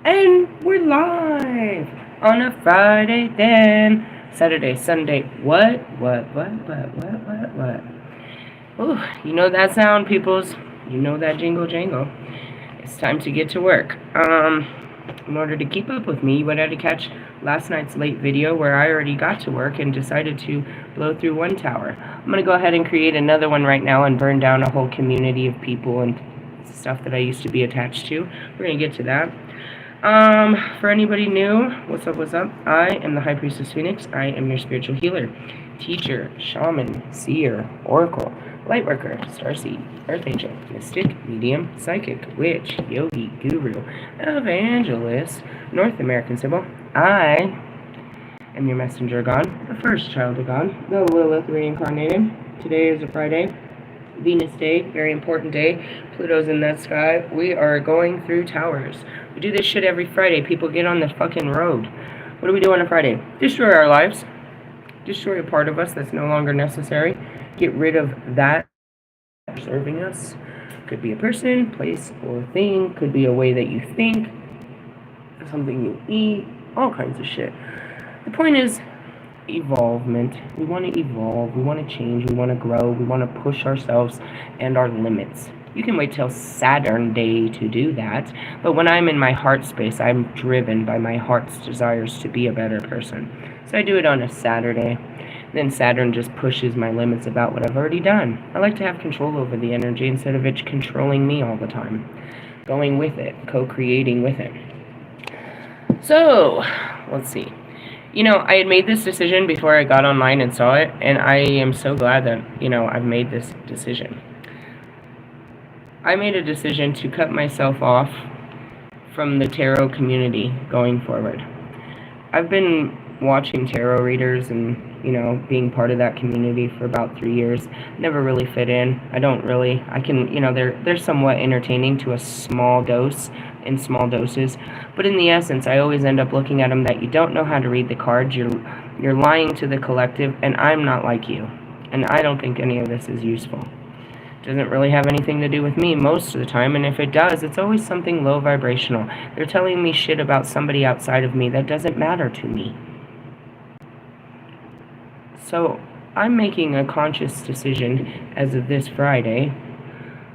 And we're live on a Friday then. Saturday, Sunday. What? Ooh, you know that sound, peoples. You know that jingle jangle. It's time to get to work. In order to keep up with me, you would have to catch last night's late video where I already got to work and decided to blow through one tower. I'm going to go ahead and create another one right now and burn down a whole community of people and stuff that I used to be attached to. We're going to get to that. For anybody new, what's up? I am the High Priestess Phoenix. I am your spiritual healer, teacher, shaman, seer, oracle, lightworker, starseed, earth angel, mystic, medium, psychic, witch, yogi, guru, evangelist, North American symbol. I am your messenger god, the first child of God, the Lilith reincarnated. Today is a Friday. Venus day, very important day. Pluto's in that sky. We are going through towers. We do this shit every Friday. People get on the fucking road. What do we do on a Friday? Destroy our lives. Destroy a part of us that's no longer necessary. Get rid of that serving us. Could be a person, place, or thing. Could be a way that you think. Something you eat. All kinds of shit. The point is evolvement. We want to evolve. We want to change. We want to grow. We want to push ourselves and our limits. You can wait till Saturn day to do that, but when I'm in my heart space, I'm driven by my heart's desires to be a better person. So I do it on a Saturday. Then Saturn just pushes my limits about what I've already done. I like to have control over the energy instead of it controlling me all the time. Going with it, co-creating with it. So, let's see. You know, I had made this decision before I got online and saw it, and I am so glad that, I've made this decision. I made a decision to cut myself off from the tarot community going forward. I've been watching tarot readers and, being part of that community for about 3 years. Never really fit in. I can, they're somewhat entertaining to a small dose, in small doses. But in the essence, I always end up looking at them that you don't know how to read the cards. You're lying to the collective, and I'm not like you. And I don't think any of this is useful. Doesn't really have anything to do with me most of the time, and if it does, it's always something low vibrational. They're telling me shit about somebody outside of me that doesn't matter to me. So I'm making a conscious decision as of this Friday,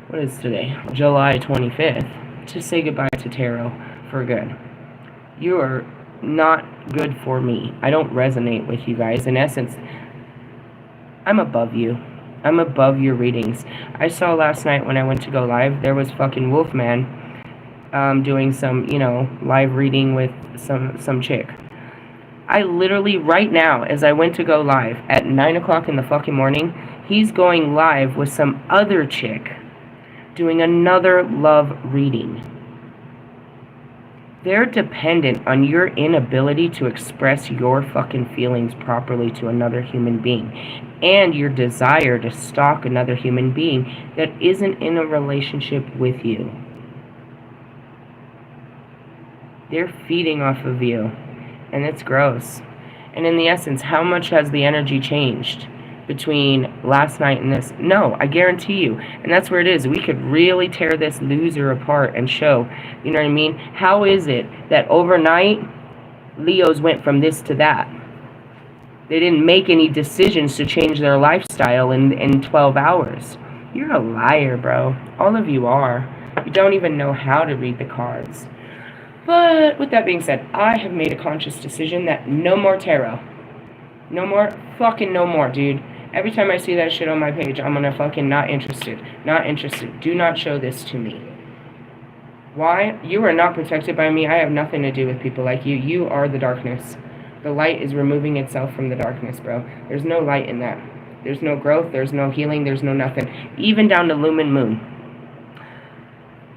what is today, July 25th, to say goodbye to tarot for good. You are not good for me. I don't resonate with you guys. In essence, I'm above you. I'm above your readings. I saw last night when I went to go live, there was fucking Wolfman doing some, live reading with some chick. I literally, right now, as I went to go live, at 9 o'clock in the fucking morning, he's going live with some other chick doing another love reading. They're dependent on your inability to express your fucking feelings properly to another human being, and your desire to stalk another human being that isn't in a relationship with you. They're feeding off of you, and it's gross. And in the essence, how much has the energy changed between last night and this? No, I guarantee you. And that's where it is. We could really tear this loser apart and show, you know what I mean? How is it that overnight, Leos went from this to that? They didn't make any decisions to change their lifestyle in 12 hours. You're a liar, bro. All of you are. You don't even know how to read the cards. But with that being said, I have made a conscious decision that no more tarot. No more, fucking no more, dude. Every time I see that shit on my page, I'm gonna fucking not interested. Not interested. Do not show this to me. Why? You are not protected by me. I have nothing to do with people like you. You are the darkness. The light is removing itself from the darkness, bro. There's no light in that. There's no growth. There's no healing. There's no nothing. Even down to Lumen Moon.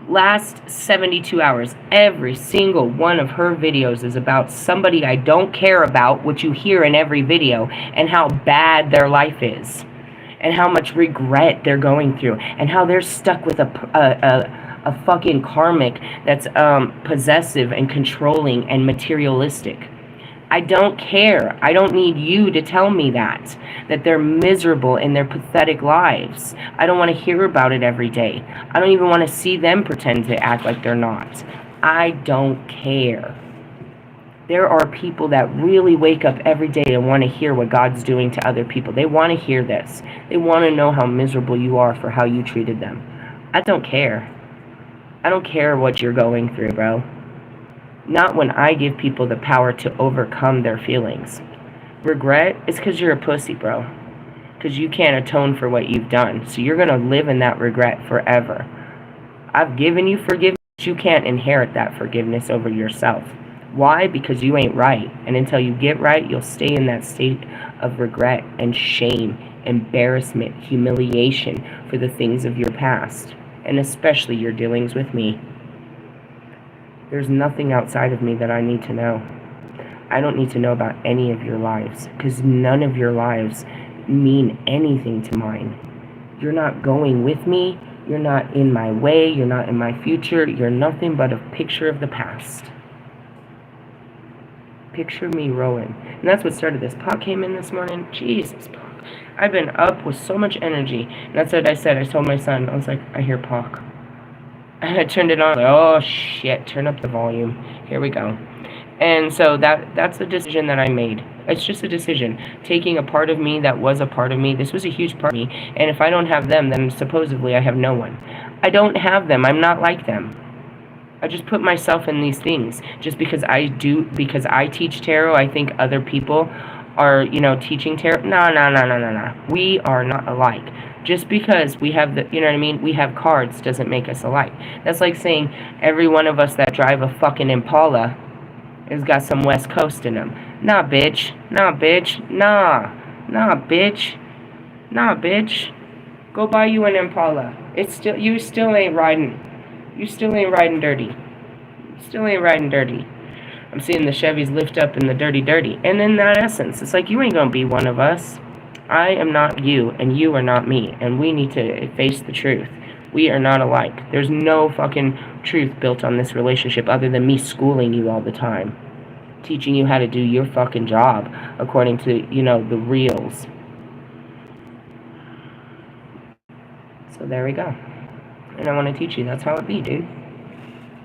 Last 72 hours, every single one of her videos is about somebody I don't care about, which you hear in every video, and how bad their life is, and how much regret they're going through, and how they're stuck with a fucking karmic that's possessive and controlling and materialistic. I don't care. I don't need you to tell me that they're miserable in their pathetic lives. I don't want to hear about it every day. I don't even want to see them pretend to act like they're not. I don't care. There are people that really wake up every day and want to hear what God's doing to other people. They want to hear this. They want to know how miserable you are for how you treated them. I don't care. I don't care what you're going through, bro. Not when I give people the power to overcome their feelings. Regret is because you're a pussy, bro. Because you can't atone for what you've done. So you're going to live in that regret forever. I've given you forgiveness. You can't inherit that forgiveness over yourself. Why? Because you ain't right. And until you get right, you'll stay in that state of regret and shame, embarrassment, humiliation for the things of your past. And especially your dealings with me. There's nothing outside of me that I need to know. I don't need to know about any of your lives. Because none of your lives mean anything to mine. You're not going with me. You're not in my way. You're not in my future. You're nothing but a picture of the past. Picture me rowing. And that's what started this. Pot came in this morning. Jesus, Pot. I've been up with so much energy. And that's what I said. I told my son, I was like, I hear Pock. And I turned it on. Like, oh, shit. Turn up the volume. Here we go. And so that's a decision that I made. It's just a decision. Taking a part of me that was a part of me. This was a huge part of me. And if I don't have them, then supposedly I have no one. I don't have them. I'm not like them. I just put myself in these things. Just because I teach tarot, I think other people are, teaching tarot. No. We are not alike. Just because we have we have cards doesn't make us alike. That's like saying every one of us that drive a fucking Impala has got some West Coast in them. Nah, bitch. Nah, bitch. Nah, bitch. Nah, bitch. Go buy you an Impala. You still ain't riding. You still ain't riding dirty. Still ain't riding dirty. I'm seeing the Chevys lift up in the dirty. And in that essence, it's like, you ain't gonna be one of us. I am not you, and you are not me. And we need to face the truth. We are not alike. There's no fucking truth built on this relationship other than me schooling you all the time. Teaching you how to do your fucking job according to, the reals. So there we go. And I want to teach you that's how it be, dude.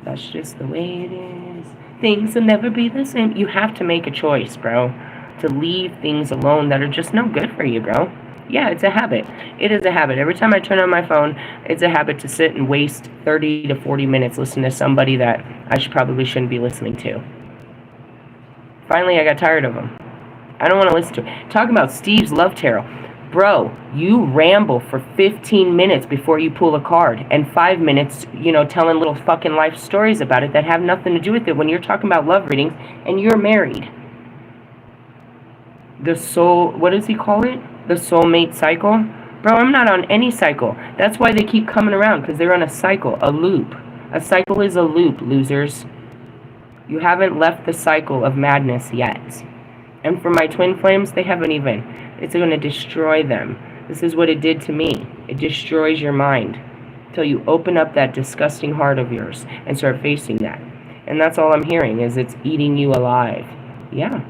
That's just the way it is. Things will never be the same. You have to make a choice, bro. To leave things alone that are just no good for you, bro. Yeah, it's a habit. It is a habit. Every time I turn on my phone, it's a habit to sit and waste 30 to 40 minutes listening to somebody that I probably shouldn't be listening to. Finally, I got tired of them. I don't want to listen to it. Talking about Steve's Love Tarot. Bro, you ramble for 15 minutes before you pull a card, and 5 minutes, telling little fucking life stories about it that have nothing to do with it when you're talking about love readings and you're married. The soul, what does he call it? The soulmate cycle? Bro, I'm not on any cycle. That's why they keep coming around, because they're on a cycle, a loop. A cycle is a loop, losers. You haven't left the cycle of madness yet. And for my twin flames, they haven't even. It's going to destroy them. This is what it did to me. It destroys your mind until you open up that disgusting heart of yours and start facing that. And that's all I'm hearing, is it's eating you alive. Yeah.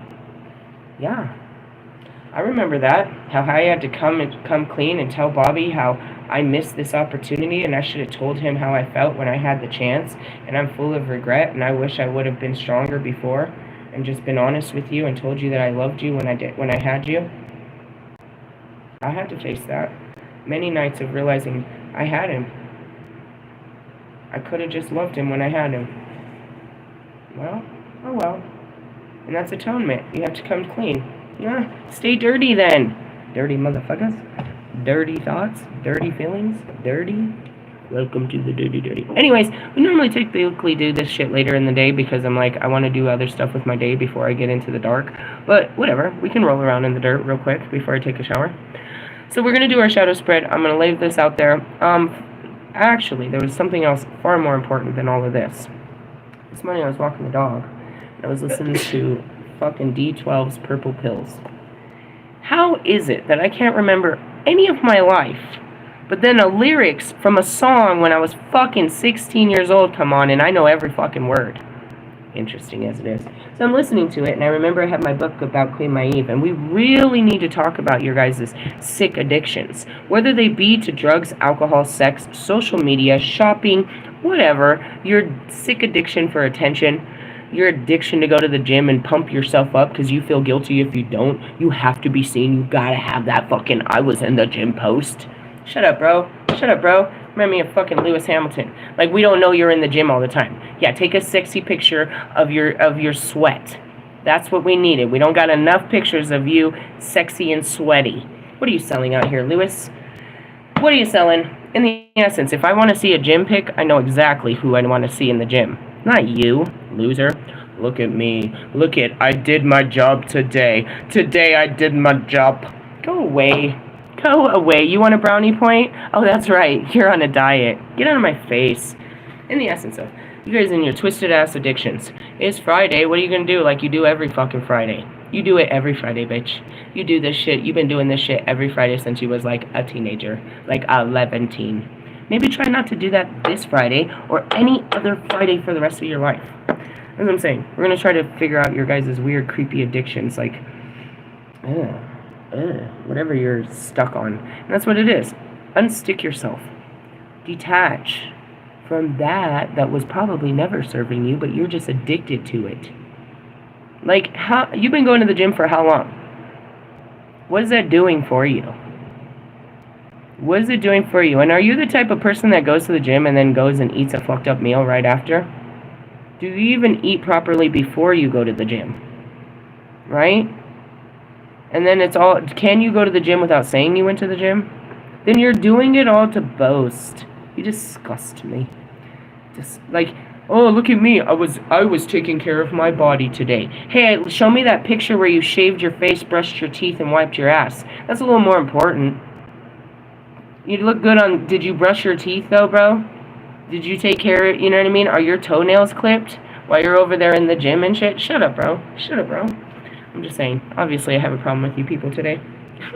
I remember that. How I had to come clean and tell Bobby how I missed this opportunity, and I should have told him how I felt when I had the chance. And I'm full of regret, and I wish I would have been stronger before and just been honest with you and told you that I loved you when I had you. I had to face that. Many nights of realizing I had him. I could have just loved him when I had him. Well, oh well. And that's atonement. You have to come clean. Yeah, stay dirty then. Dirty motherfuckers. Dirty thoughts. Dirty feelings. Dirty. Welcome to the dirty. Anyways, we normally typically do this shit later in the day because I'm like, I want to do other stuff with my day before I get into the dark. But whatever. We can roll around in the dirt real quick before I take a shower. So we're going to do our shadow spread. I'm going to lay this out there. Actually, there was something else far more important than all of this. This morning I was walking the dog. And I was listening to fucking D12's Purple Pills. How is it that I can't remember any of my life, but then a lyrics from a song when I was fucking 16 years old come on and I know every fucking word? Interesting as it is. So I'm listening to it, and I remember I had my book about Queen Maeve, and we really need to talk about your guys' sick addictions, whether they be to drugs, alcohol, sex, social media, shopping, whatever, your sick addiction for attention, your addiction to go to the gym and pump yourself up because you feel guilty if you don't. You have to be seen. You gotta have that fucking I was in the gym post. Shut up, bro. Shut up, bro. Remind me of fucking Lewis Hamilton. Like, we don't know you're in the gym all the time. Yeah, take a sexy picture of your sweat. That's what we needed. We don't got enough pictures of you sexy and sweaty. What are you selling out here, Lewis? What are you selling? In the essence, if I want to see a gym pic, I know exactly who I want to see in the gym. Not you, loser. Look at me. Look at, I did my job today. Today I did my job. Go away. Go away. You want a brownie point? Oh, that's right. You're on a diet. Get out of my face. In the essence of, you guys in your twisted ass addictions. It's Friday. What are you going to do like you do every fucking Friday? You do it every Friday, bitch. You do this shit. You've been doing this shit every Friday since you was like a teenager. Like 11 teen. Maybe try not to do that this Friday or any other Friday for the rest of your life. That's what I'm saying. We're going to try to figure out your guys' weird, creepy addictions. Like, whatever you're stuck on. And that's what it is. Unstick yourself. Detach from that was probably never serving you, but you're just addicted to it. Like, how you've been going to the gym for how long? What is that doing for you? What is it doing for you? And are you the type of person that goes to the gym and then goes and eats a fucked up meal right after? Do you even eat properly before you go to the gym? Right? And then it's all, can you go to the gym without saying you went to the gym? Then you're doing it all to boast. You disgust me. Just like, oh, look at me. I was taking care of my body today. Hey, show me that picture where you shaved your face, brushed your teeth, and wiped your ass. That's a little more important. You look good on, did you brush your teeth though, bro? Did you take care of, you know what I mean? Are your toenails clipped while you're over there in the gym and shit? Shut up, bro. Shut up, bro. I'm just saying. Obviously, I have a problem with you people today. I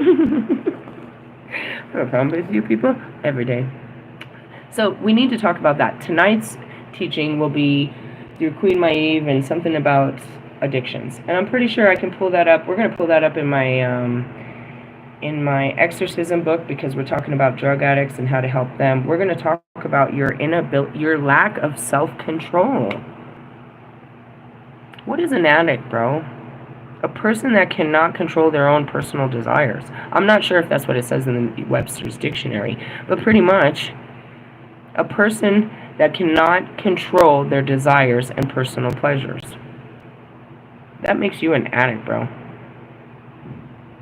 have a problem with you people every day. So, we need to talk about that. Tonight's teaching will be through Queen Maeve and something about addictions. And I'm pretty sure I can pull that up. We're going to pull that up in my exorcism book because we're talking about drug addicts and how to help them. We're going to talk about your lack of self-control. What is an addict, bro? A person that cannot control their own personal desires. I'm not sure if that's what it says in the Webster's dictionary, but pretty much a person that cannot control their desires and personal pleasures. That makes you an addict, bro.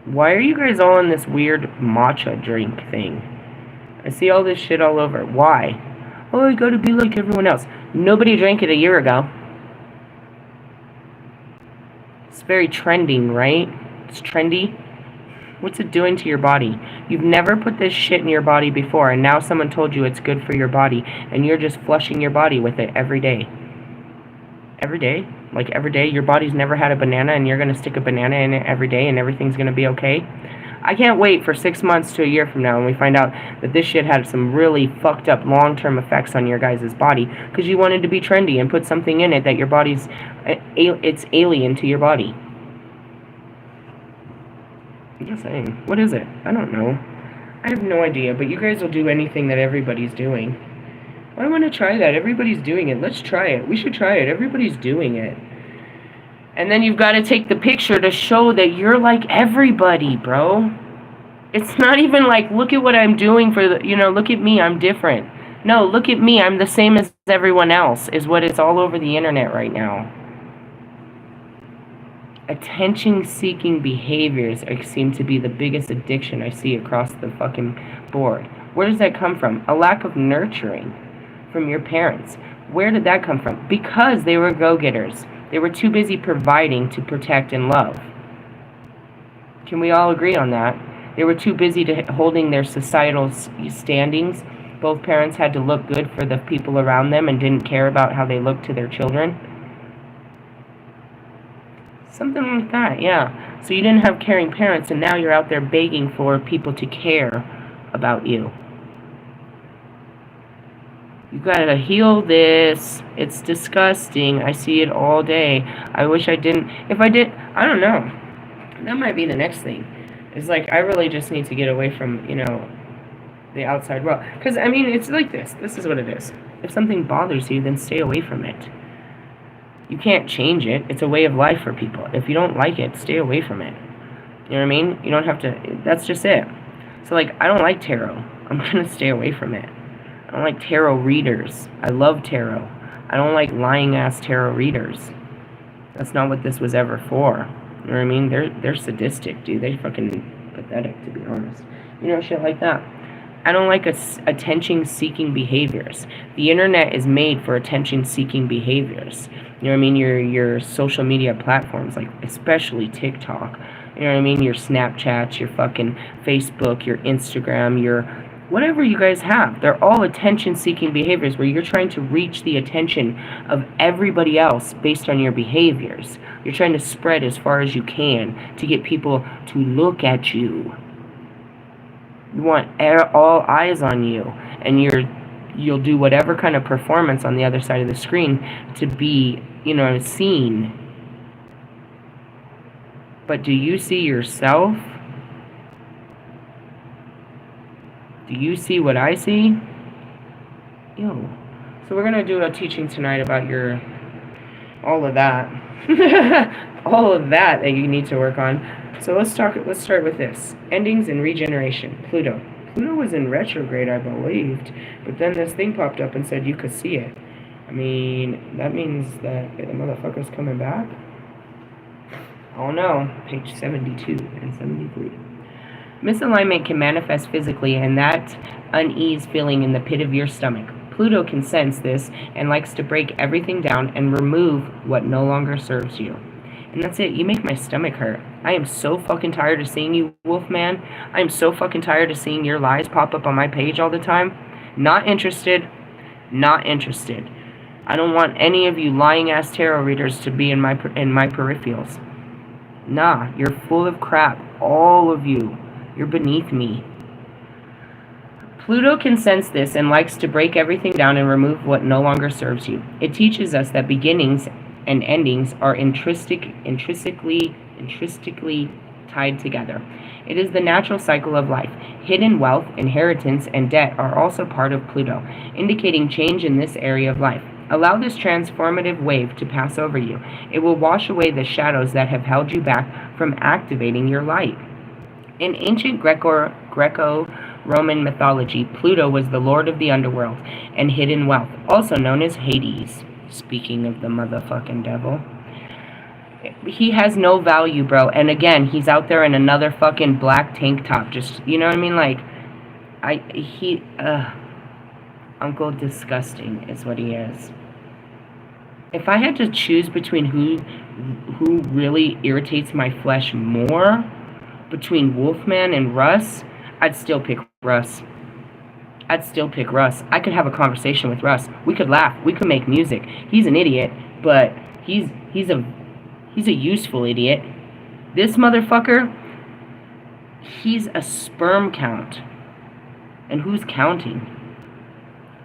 Why are you guys all in this weird matcha drink thing? I see all this shit all over. Why? Oh, I gotta be like everyone else. Nobody drank it a year ago. It's very trending, right? It's trendy. What's it doing to your body? You've never put this shit in your body before, and now someone told you it's good for your body, and you're just flushing your body with it every day. Every day? Like every day? Your body's never had a banana, and you're going to stick a banana in it every day, and everything's going to be okay? I can't wait for 6 months to a year from now when we find out that this shit had some really fucked up long-term effects on your guys' body because you wanted to be trendy and put something in it that your body's, it's alien to your body. I'm just saying. What is it? I don't know. I have no idea, but you guys will do anything that everybody's doing. I want to try that. Everybody's doing it. Let's try it. We should try it. Everybody's doing it. And then you've got to take the picture to show that you're like everybody, bro. It's not even like, look at what I'm doing for the, look at me, I'm different. No, look at me, I'm the same as everyone else, is what is all over the internet right now. Attention-seeking behaviors seem to be the biggest addiction I see across the fucking board. Where does that come from? A lack of nurturing from your parents. Where did that come from? Because they were go-getters. They were too busy providing to protect and love. Can we all agree on that? They were too busy holding their societal standings. Both parents had to look good for the people around them and didn't care about how they looked to their children. Something like that, yeah. So you didn't have caring parents, and now you're out there begging for people to care about you. You gotta heal this. It's disgusting. I see it all day. I wish I didn't. If I did, I don't know. That might be the next thing. It's like, I really just need to get away from, the outside world. Because, I mean, it's like this. This is what it is. If something bothers you, then stay away from it. You can't change it. It's a way of life for people. If you don't like it, stay away from it. You know what I mean? You don't have to, that's just it. So, like, I don't like tarot. I'm going to stay away from it. I don't like tarot readers. I love tarot. I don't like lying-ass tarot readers. That's not what this was ever for. You know what I mean? They're sadistic, dude. They're fucking pathetic, to be honest. You know, shit like that. I don't like attention-seeking behaviors. The internet is made for attention-seeking behaviors. You know what I mean? Your social media platforms, like especially TikTok. You know what I mean? Your Snapchats, your fucking Facebook, your Instagram, your whatever you guys have. They're all attention-seeking behaviors where you're trying to reach the attention of everybody else based on your behaviors. You're trying to spread as far as you can to get people to look at you. You want all eyes on you, and you'll do whatever kind of performance on the other side of the screen to be, you know, seen. But do you see yourself? Do you see what I see? Yo. So we're gonna do a teaching tonight about all of that. All of that you need to work on. So let's start with this. Endings and regeneration. Pluto. Pluto was in retrograde, I believed, but then this thing popped up and said you could see it. I mean, that means that the motherfucker's coming back? Oh no. Page 72 and 73. Misalignment can manifest physically in that unease feeling in the pit of your stomach. Pluto can sense this and likes to break everything down and remove what no longer serves you. And that's it. You make my stomach hurt. I am so fucking tired of seeing you, Wolfman. I am so fucking tired of seeing your lies pop up on my page all the time. Not interested. Not interested. I don't want any of you lying-ass tarot readers to be in my peripherals. Nah, you're full of crap. All of you. You're beneath me. Pluto can sense this and likes to break everything down and remove what no longer serves you. It teaches us that beginnings and endings are intrinsically tied together. It is the natural cycle of life. Hidden wealth, inheritance, and debt are also part of Pluto, indicating change in this area of life. Allow this transformative wave to pass over you. It will wash away the shadows that have held you back from activating your light. In ancient Greco-Roman mythology, Pluto was the lord of the underworld and hidden wealth, also known as Hades. Speaking of the motherfucking devil. He has no value, bro. And again, he's out there in another fucking black tank top. Just, you know what I mean? Like, Uncle Disgusting is what he is. If I had to choose between who really irritates my flesh more, between Wolfman and Russ, I'd still pick Russ. I'd still pick Russ. I could have a conversation with Russ. We could laugh. We could make music. He's an idiot, but he's a useful idiot. This motherfucker, he's a sperm count. And who's counting?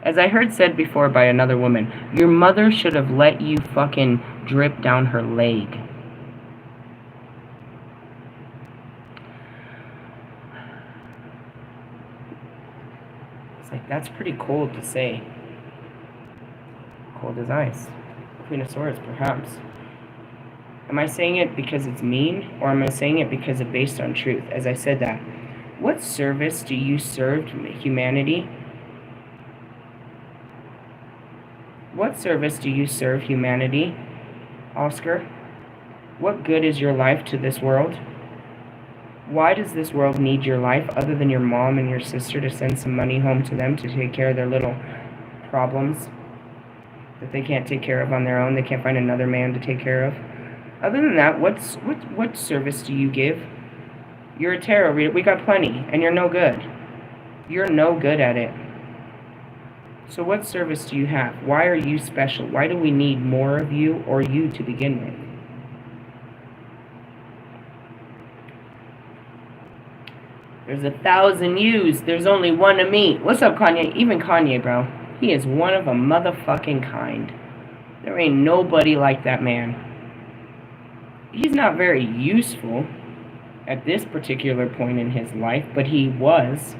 As I heard said before by another woman, your mother should have let you fucking drip down her leg. That's pretty cold to say. Cold as ice. Queen of Swords, perhaps. Am I saying it because it's mean, or am I saying it because it's based on truth? As I said that, what service do you serve humanity? What service do you serve humanity, Oscar? What good is your life to this world? Why does this world need your life other than your mom and your sister to send some money home to them to take care of their little problems that they can't take care of on their own? They can't find another man to take care of. Other than that, what service do you give? You're a tarot reader. We got plenty, and you're no good. You're no good at it. So what service do you have? Why are you special? Why do we need more of you or you to begin with? There's 1,000 yous. There's only one of me. What's up, Kanye? Even Kanye, bro. He is one of a motherfucking kind. There ain't nobody like that man. He's not very useful at this particular point in his life, but he was.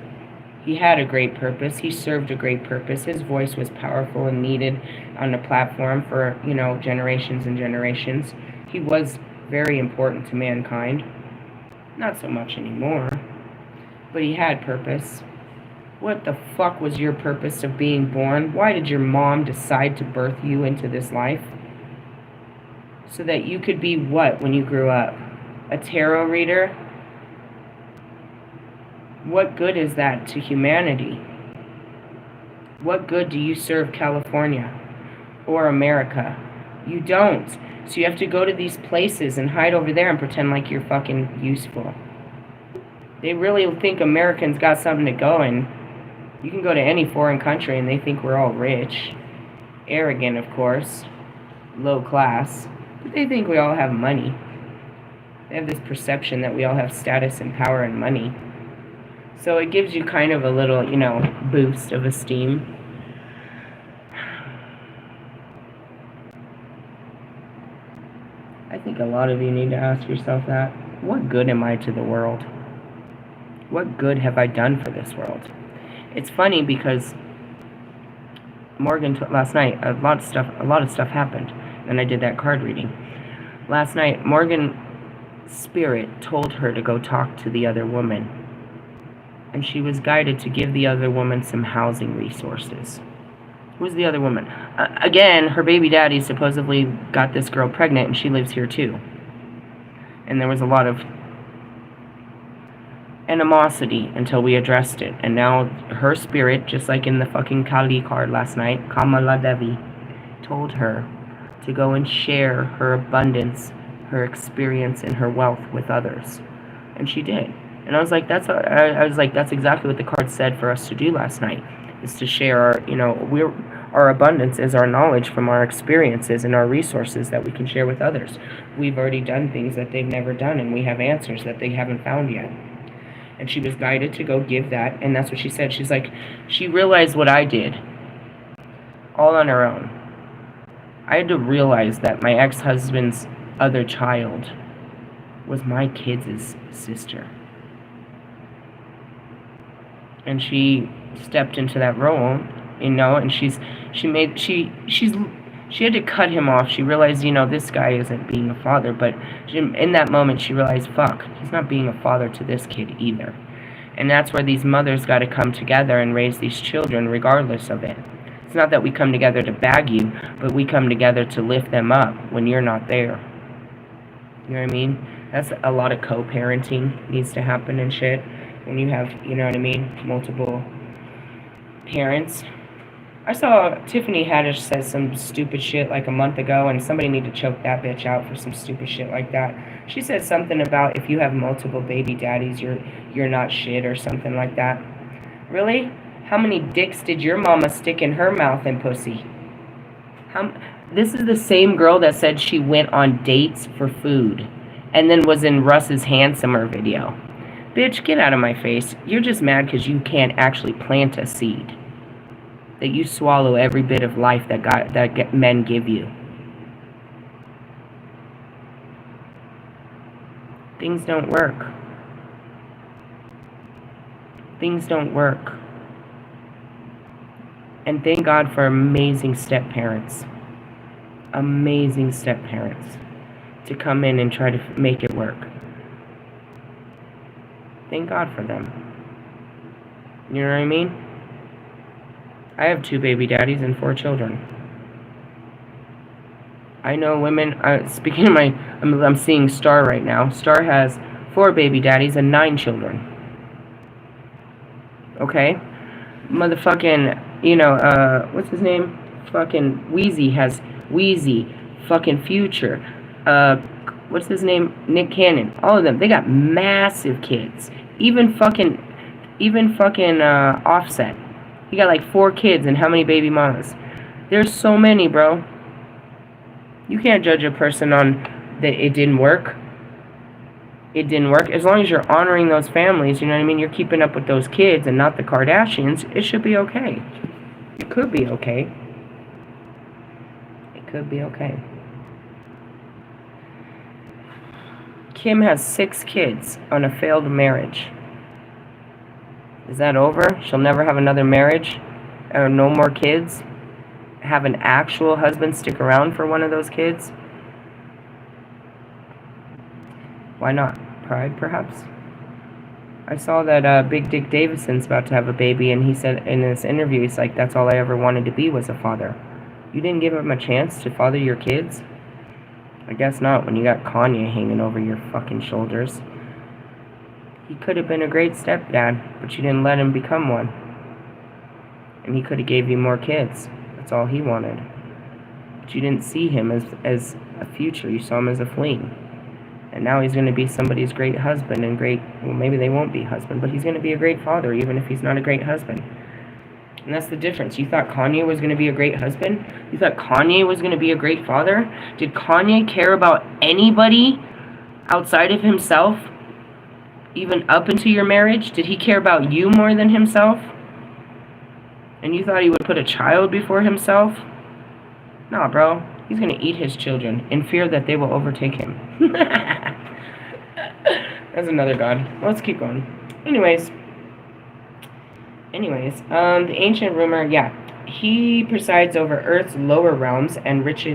He had a great purpose. He served a great purpose. His voice was powerful and needed on the platform for, generations and generations. He was very important to mankind. Not so much anymore. But he had purpose. What the fuck was your purpose of being born? Why did your mom decide to birth you into this life? So that you could be what when you grew up? A tarot reader? What good is that to humanity? What good do you serve California or America? You don't. So you have to go to these places and hide over there and pretend like you're fucking useful. They really think Americans got something to go in. You can go to any foreign country and they think we're all rich. Arrogant, of course. Low class. But they think we all have money. They have this perception that we all have status and power and money. So it gives you kind of a little, boost of esteem. I think a lot of you need to ask yourself that. What good am I to the world? What good have I done for this world? It's funny because Morgan last night, a lot of stuff happened. And I did that card reading. Last night, Morgan's spirit told her to go talk to the other woman. And she was guided to give the other woman some housing resources. Who's the other woman? Again, her baby daddy supposedly got this girl pregnant, and she lives here too. And there was a lot of animosity until we addressed it. And now her spirit, just like in the fucking Kali card last night, Kamala Devi, told her to go and share her abundance, her experience, and her wealth with others. And she did. And I was like, that's exactly what the card said for us to do last night, is to share our abundance is our knowledge from our experiences and our resources that we can share with others. We've already done things that they've never done, and we have answers that they haven't found yet. And she was guided to go give that, and that's what she said. She's like, she realized what I did, all on her own. I had to realize that my ex-husband's other child was my kid's sister. And she stepped into that role, and she had to cut him off. She realized, this guy isn't being a father, but in that moment she realized, fuck, he's not being a father to this kid either. And that's where these mothers got to come together and raise these children regardless of it. It's not that we come together to bag you, but we come together to lift them up when you're not there. You know what I mean? That's a lot of co-parenting needs to happen and shit. When you have, multiple parents. I saw Tiffany Haddish said some stupid shit like a month ago, and somebody need to choke that bitch out for some stupid shit like that. She said something about if you have multiple baby daddies, you're not shit or something like that. Really? How many dicks did your mama stick in her mouth and pussy? This is the same girl that said she went on dates for food and then was in Russ's Handsomer video. Bitch, get out of my face. You're just mad because you can't actually plant a seed. That you swallow every bit of life that men give you. Things don't work. Things don't work. And thank God for amazing step-parents. Amazing step-parents. To come in and try to make it work. Thank God for them. You know what I mean? I have 2 baby daddies and 4 children. I know women, speaking of I'm seeing Star right now. Star has 4 baby daddies and 9 children. Okay? Motherfucking, what's his name? Fucking Wheezy has fucking Future. What's his name? Nick Cannon. All of them. They got massive kids. Even fucking Offset. He got like 4 kids and how many baby mamas? There's so many, bro. You can't judge a person on that it didn't work. It didn't work. As long as you're honoring those families, you know what I mean? You're keeping up with those kids and not the Kardashians, it should be okay. It could be okay. It could be okay. Kim has 6 kids on a failed marriage. Is that over? She'll never have another marriage? Or no more kids? Have an actual husband stick around for one of those kids? Why not? Pride, perhaps? I saw that Big Dick Davidson's about to have a baby, and he said in this interview, he's like, that's all I ever wanted to be, was a father. You didn't give him a chance to father your kids? I guess not, when you got Kanye hanging over your fucking shoulders. He could have been a great stepdad, but you didn't let him become one. And he could have gave you more kids. That's all he wanted. But you didn't see him as a future. You saw him as a fling. And now he's going to be somebody's great husband and great... Well, maybe they won't be husband, but he's going to be a great father, even if he's not a great husband. And that's the difference. You thought Kanye was going to be a great husband? You thought Kanye was going to be a great father? Did Kanye care about anybody outside of himself? Even up into your marriage? Did he care about you more than himself? And you thought he would put a child before himself? Nah, bro. He's going to eat his children in fear that they will overtake him. That's another god. Let's keep going. Anyways, the ancient rumor, yeah. He presides over Earth's lower realms and rich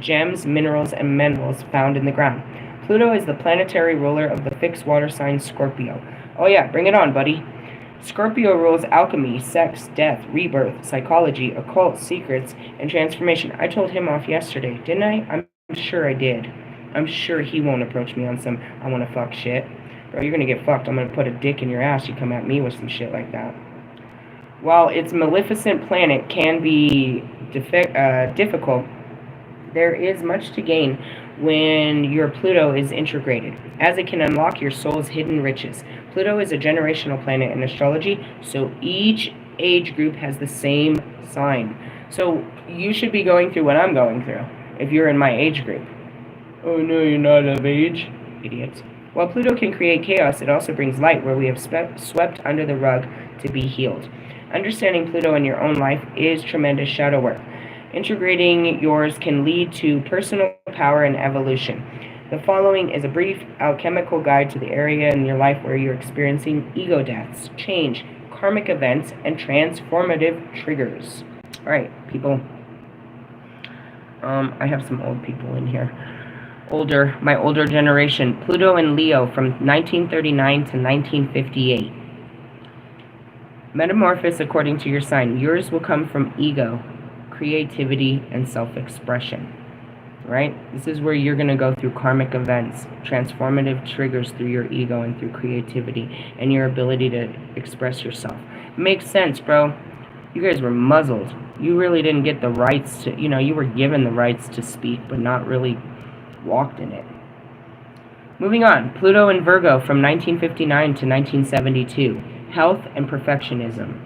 gems, minerals, and minerals found in the ground. Pluto is the planetary ruler of the fixed water sign Scorpio. Oh yeah, bring it on, buddy. Scorpio rules alchemy, sex, death, rebirth, psychology, occult, secrets, and transformation. I told him off yesterday, didn't I? I'm sure I did. I'm sure he won't approach me on some I want to fuck shit. Bro, you're going to get fucked. I'm going to put a dick in your ass. You come at me with some shit like that. While its maleficent planet can be difficult, there is much to gain when your Pluto is integrated, as it can unlock your soul's hidden riches. Pluto is a generational planet in astrology, so each age group has the same sign. So you should be going through what I'm going through, if you're in my age group. Oh no, you're not of age, idiots. While Pluto can create chaos, it also brings light where we have swept under the rug to be healed. Understanding Pluto in your own life is tremendous shadow work. Integrating yours can lead to personal power and evolution. The following is a brief alchemical guide to the area in your life where you're experiencing ego deaths, change, karmic events, and transformative triggers. Alright, people. I have some old people in here. My older generation. Pluto and Leo from 1939 to 1958. Metamorphosis according to your sign. Yours will come from ego, creativity, and self-expression. Right? This is where you're going to go through karmic events, transformative triggers through your ego and through creativity and your ability to express yourself. Makes sense, bro. You guys were muzzled. You really didn't get the rights to, you were given the rights to speak, but not really walked in it. Moving on. Pluto and Virgo from 1959 to 1972. Health and perfectionism.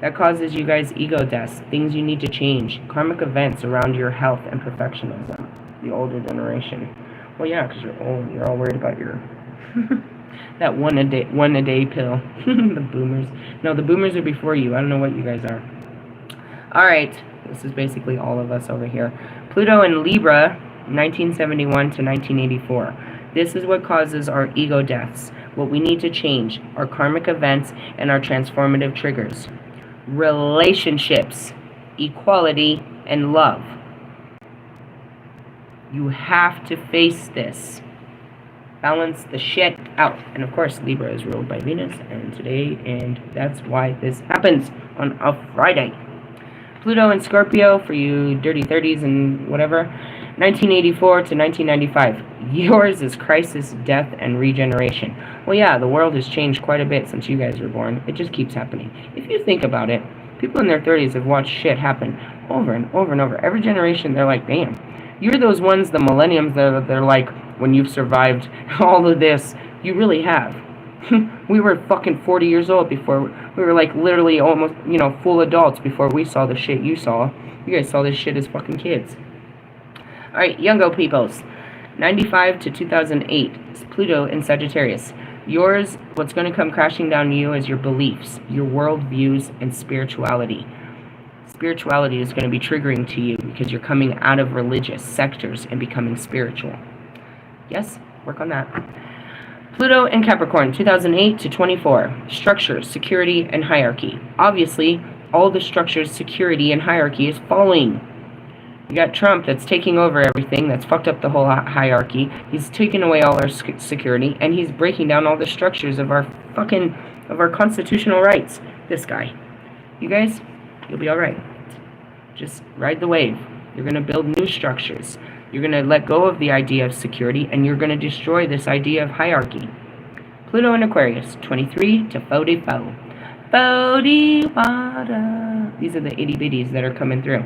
That causes you guys ego deaths, things you need to change, karmic events around your health and perfectionism. The older generation. Well, yeah, because you're old. You're all worried about your that one a day pill. The boomers. No, the boomers are before you. I don't know what you guys are. All right, this is basically all of us over here. Pluto in Libra, 1971 to 1984. This is what causes our ego deaths. What we need to change, our karmic events and our transformative triggers. Relationships, equality, and love. You have to face this. Balance the shit out. And of course, Libra is ruled by Venus and that's why this happens on a Friday. Pluto and Scorpio for you dirty 30s and whatever. 1984 to 1995. Yours is crisis, death, and regeneration. Well, yeah, the world has changed quite a bit since you guys were born. It just keeps happening. If you think about it, people in their 30s have watched shit happen over and over and over. Every generation, they're like, damn. You're those ones, the millenniums, they're like, when you've survived all of this, you really have. We were fucking 40 years old before, we were like literally almost, full adults before we saw the shit you saw. You guys saw this shit as fucking kids. Alright, Youngo peoples. 95 to 2008. It's Pluto in Sagittarius. Yours, what's going to come crashing down to you is your beliefs, your worldviews, and spirituality. Spirituality is going to be triggering to you because you're coming out of religious sectors and becoming spiritual. Yes, work on that. Pluto in Capricorn, 2008 to 24. Structure, security, and hierarchy. Obviously, all the structures, security, and hierarchy is falling. You got Trump that's taking over everything, that's fucked up the whole hierarchy. He's taken away all our security, and he's breaking down all the structures of our constitutional rights. This guy. You guys, you'll be alright. Just ride the wave. You're going to build new structures. You're going to let go of the idea of security, and you're going to destroy this idea of hierarchy. Pluto in Aquarius, 23 to 44. 44. These are the itty bitties that are coming through.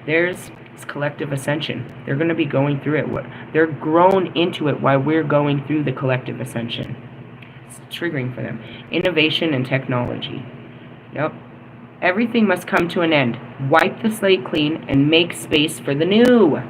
There's this collective ascension. They're going to be going through it. They're grown into it while we're going through the collective ascension. It's triggering for them. Innovation and technology. Yep. Everything must come to an end. Wipe the slate clean and make space for the new.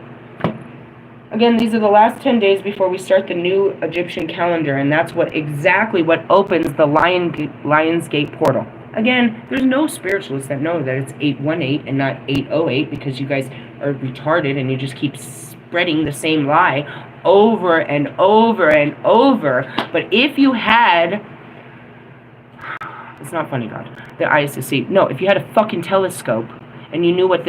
Again, these are the last 10 days before we start the new Egyptian calendar, and that's exactly what opens the Lion's Gate portal. Again, there's no spiritualists that know that it's 818 and not 808 because you guys are retarded and you just keep spreading the same lie over and over and over. But if you had... It's not funny, God. The eyes to see. No, if you had a fucking telescope and you knew what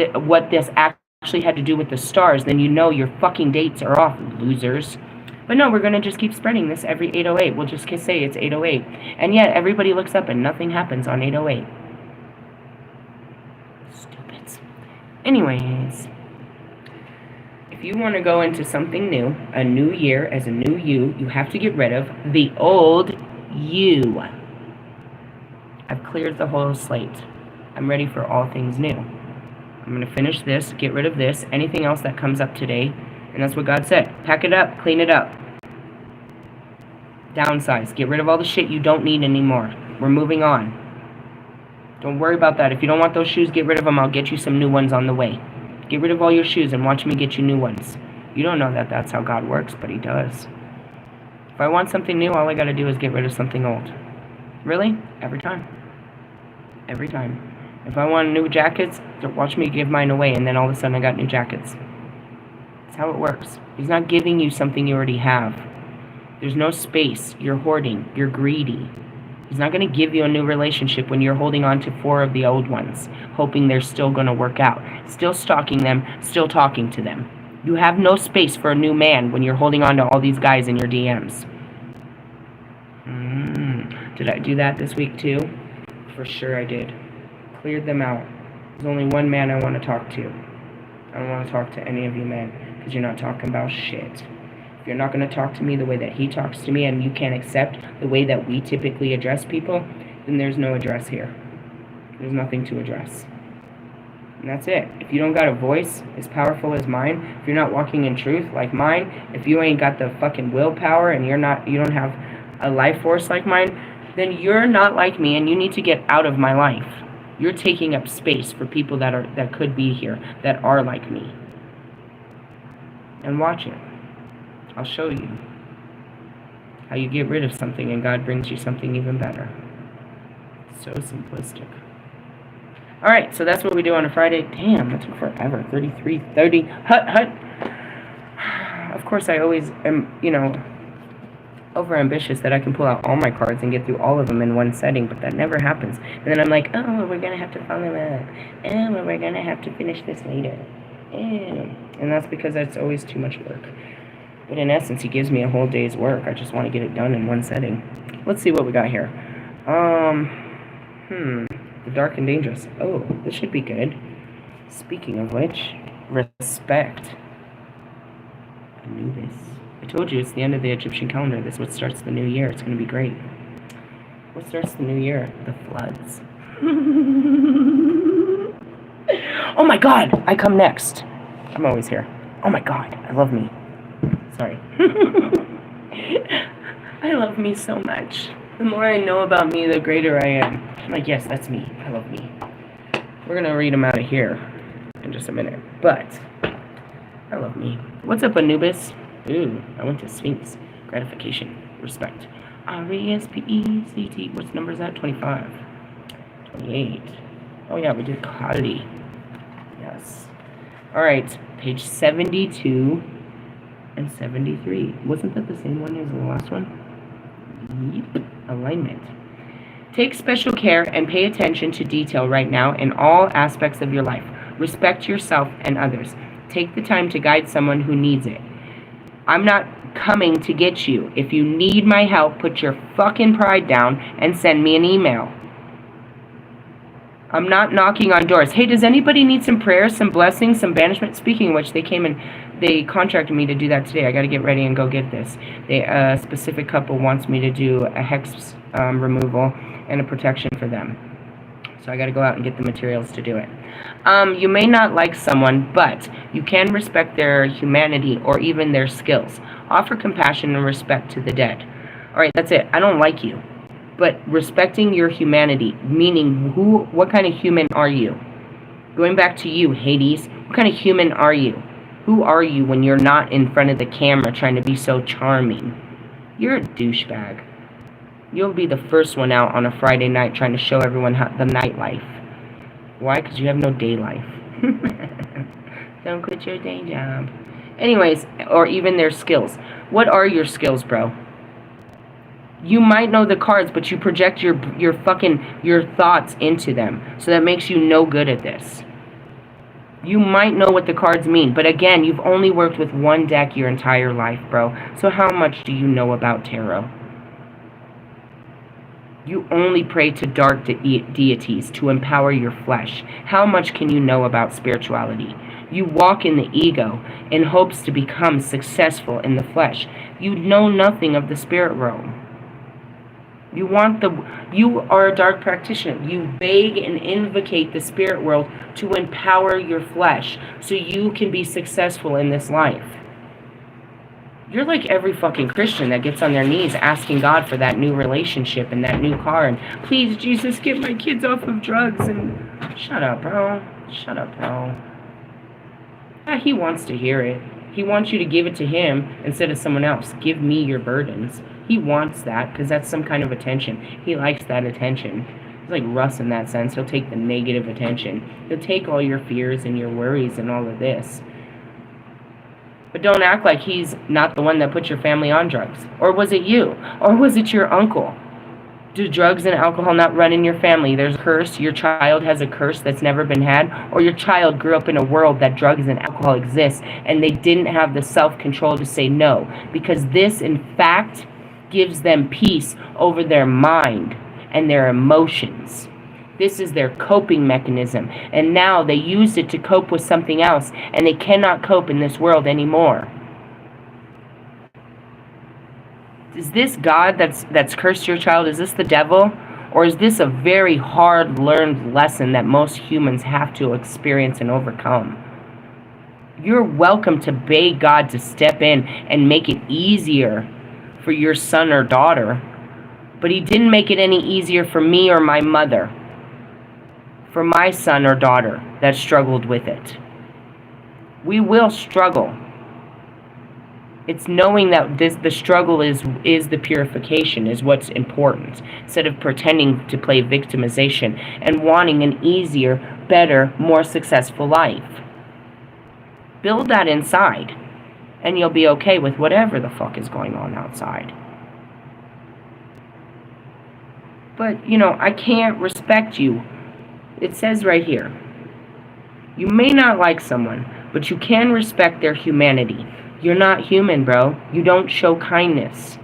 this actually had to do with the stars, then you know your fucking dates are off, losers. But no, we're going to just keep spreading this every 808. We'll just say it's 808. And yet, everybody looks up and nothing happens on 808. Stupids. Anyways, if you want to go into something new, a new year as a new you, you have to get rid of the old you. I've cleared the whole slate. I'm ready for all things new. I'm going to finish this, get rid of this, anything else that comes up today. And that's what God said. Pack it up, clean it up. Downsize. Get rid of all the shit you don't need anymore. We're moving on. Don't worry about that. If you don't want those shoes, get rid of them. I'll get you some new ones on the way. Get rid of all your shoes and watch me get you new ones. You don't know that that's how God works, but He does. If I want something new, all I got to do is get rid of something old. Really? Every time. Every time. If I want new jackets, watch me give mine away, and then all of a sudden I got new jackets. That's how it works. He's not giving you something you already have. There's no space. You're hoarding. You're greedy. He's not going to give you a new relationship when you're holding on to 4 of the old ones, hoping they're still going to work out. Still stalking them, still talking to them. You have no space for a new man when you're holding on to all these guys in your DMs. Did I do that this week too? For sure I did. Cleared them out. There's only one man I want to talk to. I don't want to talk to any of you men, because you're not talking about shit. If you're not going to talk to me the way that he talks to me, and you can't accept the way that we typically address people, then there's no address here. There's nothing to address. And that's it. If you don't got a voice as powerful as mine, if you're not walking in truth like mine, if you ain't got the fucking willpower and you don't have a life force like mine, then you're not like me, and you need to get out of my life. You're taking up space for people that could be here, that are like me. And watch it. I'll show you how you get rid of something and God brings you something even better. So simplistic. Alright, so that's what we do on a Friday. Damn, that took forever. 33:30. Hut. Of course, I always am, over ambitious that I can pull out all my cards and get through all of them in one setting, but that never happens. And then I'm like, oh, we're going to have to follow up. Oh, we're going to have to finish this later. And that's because that's always too much work. But in essence, He gives me a whole day's work. I just want to get it done in one setting. Let's see what we got here. The Dark and Dangerous. Oh, this should be good. Speaking of which, respect. Anubis. I told you, it's the end of the Egyptian calendar. This is what starts the new year. It's going to be great. What starts the new year? The floods. Oh my God! I come next. I'm always here. Oh my God, I love me. Sorry. I love me so much. The more I know about me, the greater I am. I'm like, yes, that's me. I love me. We're going to read them out of here in just a minute. But I love me. What's up, Anubis? Ooh, I went to Sphinx. Gratification. Respect. R-E-S-P-E-C-T. What's number is that? 25. 28. Oh, yeah, we did Kali. Yes. Alright, page 72 and 73. Wasn't that the same one as the last one? Yep. Alignment. Take special care and pay attention to detail right now in all aspects of your life. Respect yourself and others. Take the time to guide someone who needs it. I'm not coming to get you. If you need my help, put your fucking pride down and send me an email. I'm not knocking on doors. Hey, does anybody need some prayers, some blessings, some banishment? Speaking of which, they came and they contracted me to do that today. I got to get ready and go get this. A specific couple wants me to do a hex removal and a protection for them. So I got to go out and get the materials to do it. You may not like someone, but you can respect their humanity or even their skills. Offer compassion and respect to the dead. All right, that's it. I don't like you. But respecting your humanity, meaning what kind of human are you? Going back to you, Hades, what kind of human are you? Who are you when you're not in front of the camera trying to be so charming? You're a douchebag. You'll be the first one out on a Friday night trying to show everyone the nightlife. Why? Because you have no day life. Don't quit your day job. Anyways, or even their skills. What are your skills, bro? You might know the cards, but you project your thoughts into them. So that makes you no good at this. You might know what the cards mean, but again, you've only worked with one deck your entire life, bro. So how much do you know about tarot? You only pray to dark deities to empower your flesh. How much can you know about spirituality? You walk in the ego in hopes to become successful in the flesh. You know nothing of the spirit realm. You are a dark practitioner. You beg and invocate the spirit world to empower your flesh so you can be successful in this life. You're like every fucking Christian that gets on their knees asking God for that new relationship and that new car and please, Jesus, get my kids off of drugs and shut up, bro. Shut up, bro. Yeah, he wants to hear it. He wants you to give it to him instead of someone else. Give me your burdens. He wants that because that's some kind of attention. He likes that attention. He's like Russ in that sense. He'll take the negative attention. He'll take all your fears and your worries and all of this. But don't act like he's not the one that put your family on drugs. Or was it you? Or was it your uncle? Do drugs and alcohol not run in your family? There's a curse. Your child has a curse that's never been had. Or your child grew up in a world that drugs and alcohol exist and they didn't have the self-control to say no. Because this, in fact, gives them peace over their mind and their emotions. This is their coping mechanism. And now they used it to cope with something else. And they cannot cope in this world anymore. Is this God that's cursed your child? Is this the devil? Or is this a very hard learned lesson that most humans have to experience and overcome? You're welcome to beg God to step in and make it easier for your son or daughter. But he didn't make it any easier for me or my mother. For my son or daughter that struggled with it. We will struggle. It's knowing that the struggle is the purification, is what's important. Instead of pretending to play victimization and wanting an easier, better, more successful life. Build that inside, and you'll be okay with whatever the fuck is going on outside. But, I can't respect you. It says right here, you may not like someone, but you can respect their humanity. You're not human, bro. You don't show kindness.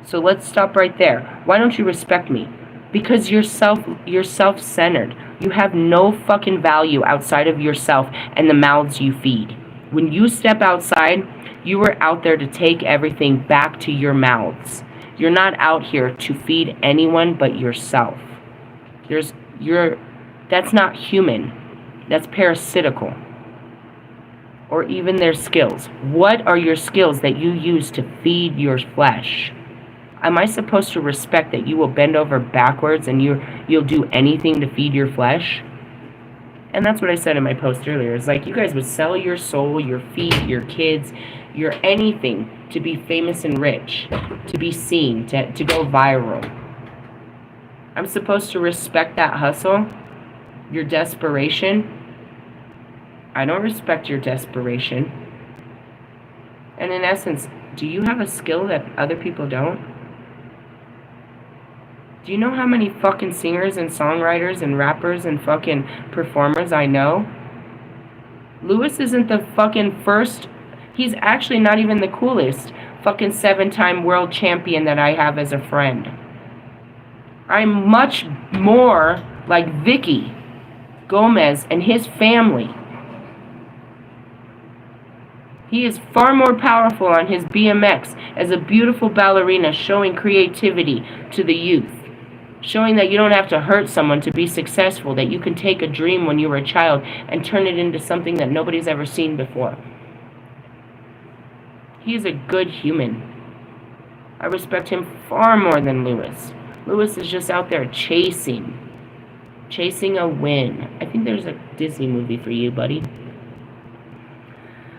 So let's stop right there. Why don't you respect me? Because you're self-centered. You have no fucking value outside of yourself and the mouths you feed. When you step outside, you were out there to take everything back to your mouths. You're not out here to feed anyone but yourself. That's not human. That's parasitical. Or even their skills. What are your skills that you use to feed your flesh? Am I supposed to respect that you will bend over backwards and you'll do anything to feed your flesh? And that's what I said in my post earlier. It's like you guys would sell your soul, your feet, your kids, your anything to be famous and rich, to be seen, to go viral. I'm supposed to respect that hustle, your desperation. I don't respect your desperation. And in essence, do you have a skill that other people don't? Do you know how many fucking singers and songwriters and rappers and fucking performers I know? Lewis isn't the fucking first. He's actually not even the coolest fucking 7-time world champion that I have as a friend. I'm much more like Vicky Gomez and his family. He is far more powerful on his BMX as a beautiful ballerina, showing creativity to the youth. Showing that you don't have to hurt someone to be successful, that you can take a dream when you were a child and turn it into something that nobody's ever seen before. He is a good human. I respect him far more than Lewis. Lewis is just out there chasing a win. I think there's a Disney movie for you, buddy.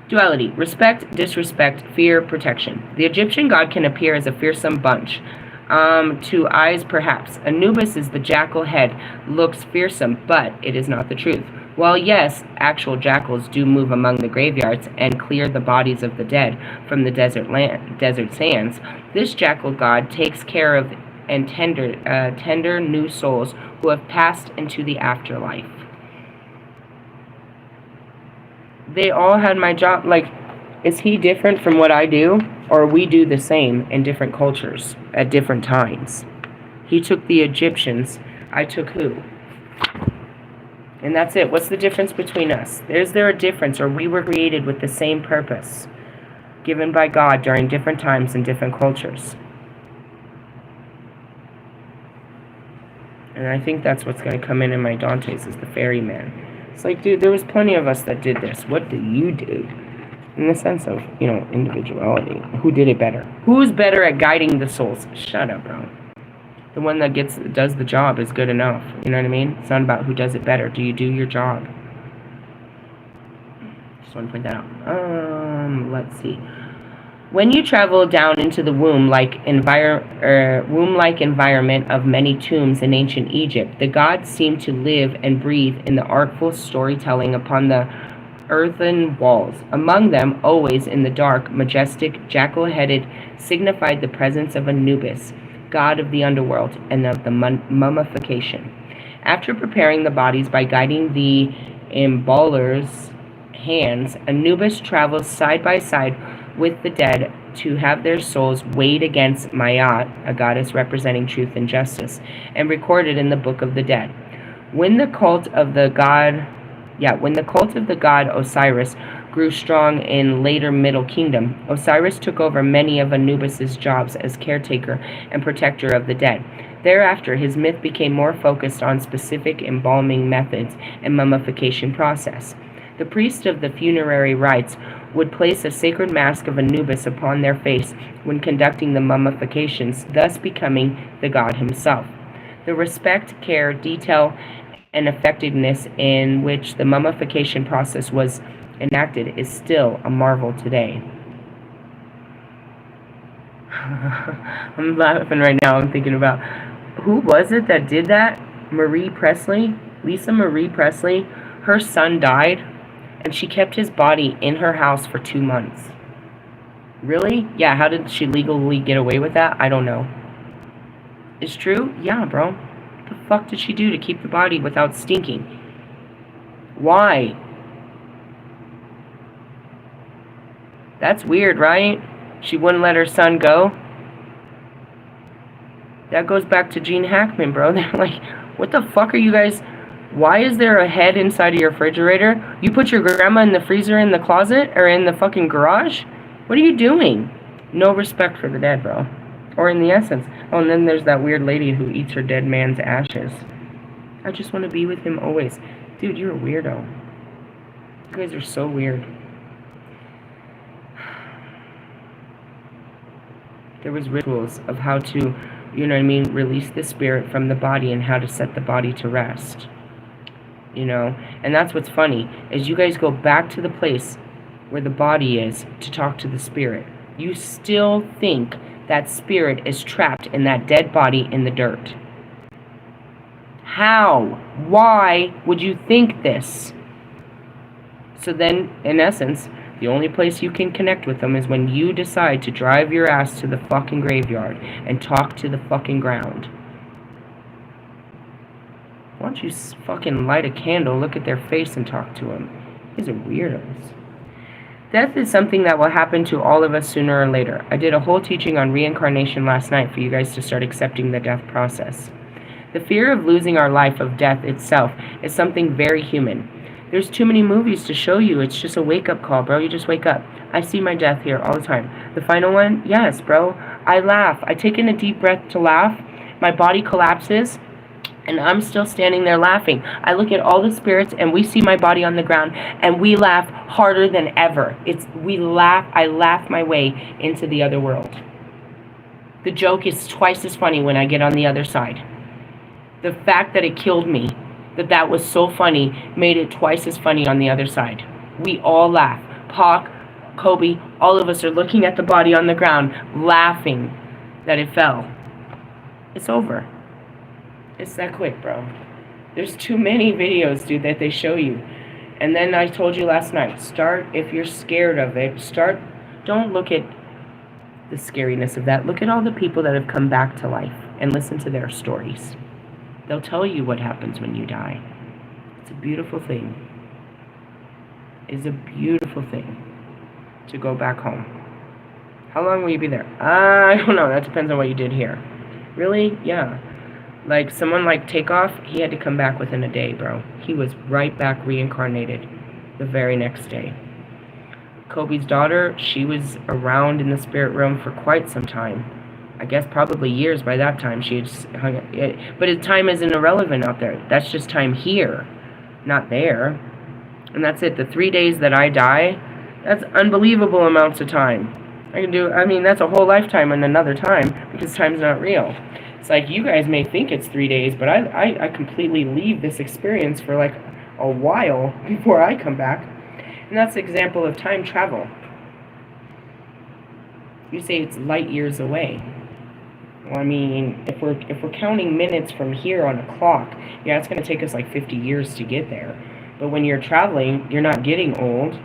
Duality: respect, disrespect, fear, protection. The Egyptian god can appear as a fearsome bunch. To eyes, perhaps. Anubis is the jackal head, looks fearsome, but it is not the truth. While yes, actual jackals do move among the graveyards and clear the bodies of the dead from the desert sands, this jackal god takes care of and tender new souls who have passed into the afterlife. They all had my job. Like, is he different from what I do? Or we do the same in different cultures at different times? He took the Egyptians. I took who? And that's it. What's the difference between us? Is there a difference? Or we were created with the same purpose given by God during different times and different cultures? And I think that's what's going to come in my Dante's, is the ferryman. It's like, dude, there was plenty of us that did this. What do you do? In the sense of, individuality. Who did it better? Who's better at guiding the souls? Shut up, bro. The one that does the job is good enough. You know what I mean? It's not about who does it better. Do you do your job? Just want to point that out. Let's see. When you travel down into the womb-like environment of many tombs in ancient Egypt, the gods seem to live and breathe in the artful storytelling upon the earthen walls. Among them, always in the dark, majestic, jackal-headed, signified the presence of Anubis, god of the underworld and of the mummification. After preparing the bodies by guiding the embalmer's hands, Anubis travels side by side with the dead to have their souls weighed against Mayat, a goddess representing truth and justice, and recorded in the Book of the Dead. When the cult of the god Osiris grew strong in later Middle Kingdom, Osiris took over many of Anubis's jobs as caretaker and protector of the dead. Thereafter, his myth became more focused on specific embalming methods and mummification process. The priest of the funerary rites would place a sacred mask of Anubis upon their face when conducting the mummifications, thus becoming the god himself. The respect, care, detail, and effectiveness in which the mummification process was enacted is still a marvel today. I'm laughing right now. I'm thinking about, who was it that did that? Lisa Marie Presley. Her son died, and she kept his body in her house for 2 months. Really? Yeah, how did she legally get away with that? I don't know. It's true? Yeah, bro. What the fuck did she do to keep the body without stinking? Why? That's weird, right? She wouldn't let her son go? That goes back to Gene Hackman, bro. They're like, what the fuck are you guys... Why is there a head inside of your refrigerator? You put your grandma in the freezer in the closet or in the fucking garage? What are you doing? No respect for the dead, bro. Or in the essence. Oh, and then there's that weird lady who eats her dead man's ashes. I just want to be with him always. Dude, you're a weirdo. You guys are so weird. There was rituals of how to, release the spirit from the body and how to set the body to rest. And that's what's funny, is you guys go back to the place where the body is to talk to the spirit. You still think that spirit is trapped in that dead body in the dirt. How? Why would you think this? So then, in essence, the only place you can connect with them is when you decide to drive your ass to the fucking graveyard and talk to the fucking ground. Why don't you fucking light a candle, look at their face, and talk to them? These are weirdos. Death is something that will happen to all of us sooner or later. I did a whole teaching on reincarnation last night for you guys to start accepting the death process. The fear of losing our life, of death itself, is something very human. There's too many movies to show you. It's just a wake-up call, bro. You just wake up. I see my death here all the time. The final one? Yes, bro. I laugh. I take in a deep breath to laugh. My body collapses, and I'm still standing there laughing. I look at all the spirits, and we see my body on the ground, and we laugh harder than ever. I laugh my way into the other world. The joke is twice as funny when I get on the other side. The fact that it killed me, that was so funny, made it twice as funny on the other side. We all laugh. Pac, Kobe, all of us are looking at the body on the ground, laughing that it fell. It's over. It's that quick, bro. There's too many videos, dude, that they show you. And then I told you last night, if you're scared of it, don't look at the scariness of that. Look at all the people that have come back to life and listen to their stories. They'll tell you what happens when you die. It's a beautiful thing. It's a beautiful thing to go back home. How long will you be there? I don't know. That depends on what you did here. Really? Yeah. Like someone like Takeoff, he had to come back within a day, bro. He was right back reincarnated the very next day. Kobe's daughter, she was around in the spirit realm for quite some time. I guess probably years by that time. She had hung it, but time isn't irrelevant out there. That's just time here, not there. And that's it. The 3 days that I die, that's unbelievable amounts of time. That's a whole lifetime and another time, because time's not real. It's like you guys may think it's 3 days, but I completely leave this experience for like a while before I come back. And that's an example of time travel. You say it's light years away. Well, if we're counting minutes from here on a clock, yeah, it's going to take us like 50 years to get there. But when you're traveling, you're not getting old.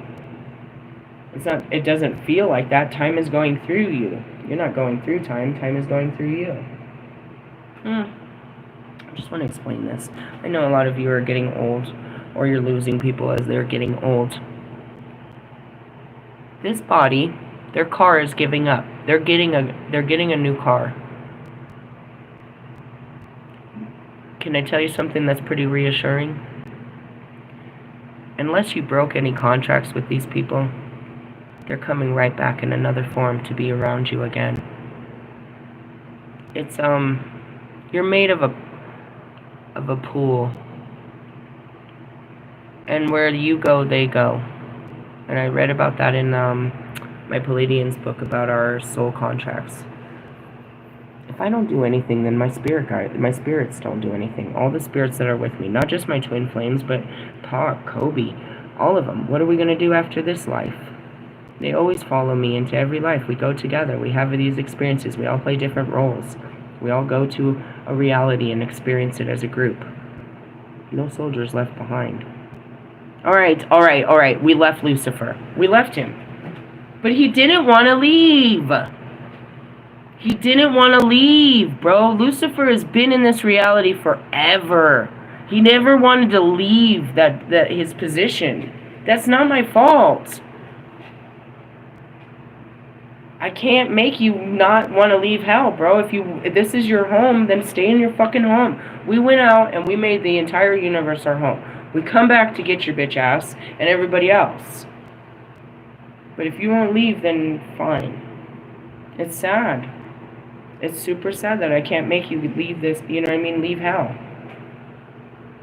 It doesn't feel like that. Time is going through you. You're not going through time. Time is going through you. I just want to explain this. I know a lot of you are getting old, or you're losing people as they're getting old. This body, their car is giving up. They're getting a new car. Can I tell you something that's pretty reassuring? Unless you broke any contracts with these people, they're coming right back in another form to be around you again. It's you're made of a pool, and where you go, they go. And I read about that in my Palladian's book about our soul contracts. If I don't do anything, then my spirits don't do anything. All the spirits that are with me, not just my twin flames, but Pac, Kobe, all of them. What are we going to do after this life? They always follow me into every life. We go together. We have these experiences. We all play different roles. We all go to a reality and experience it as a group. No soldiers left behind. All right. We left Lucifer. We left him. But he didn't want to leave. He didn't want to leave, bro. Lucifer has been in this reality forever. He never wanted to leave his position. That's not my fault. I can't make you not want to leave hell, bro. If this is your home, then stay in your fucking home. We went out and we made the entire universe our home. We come back to get your bitch ass and everybody else. But if you won't leave, then fine. It's sad. It's super sad that I can't make you leave this, leave hell.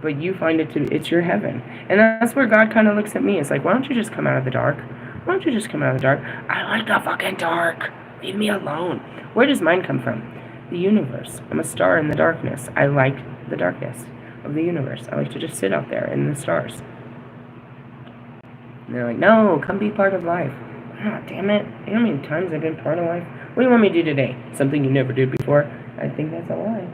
But you find it's your heaven. And that's where God kind of looks at me. It's like, why don't you just come out of the dark? Why don't you just come out of the dark? I like the fucking dark. Leave me alone. Where does mine come from? The universe. I'm a star in the darkness. I like the darkness of the universe. I like to just sit out there in the stars. And they're like, no, come be part of life. Oh, damn it. You know how many times I've been part of life? What do you want me to do today? Something you never did before? I think that's a lie.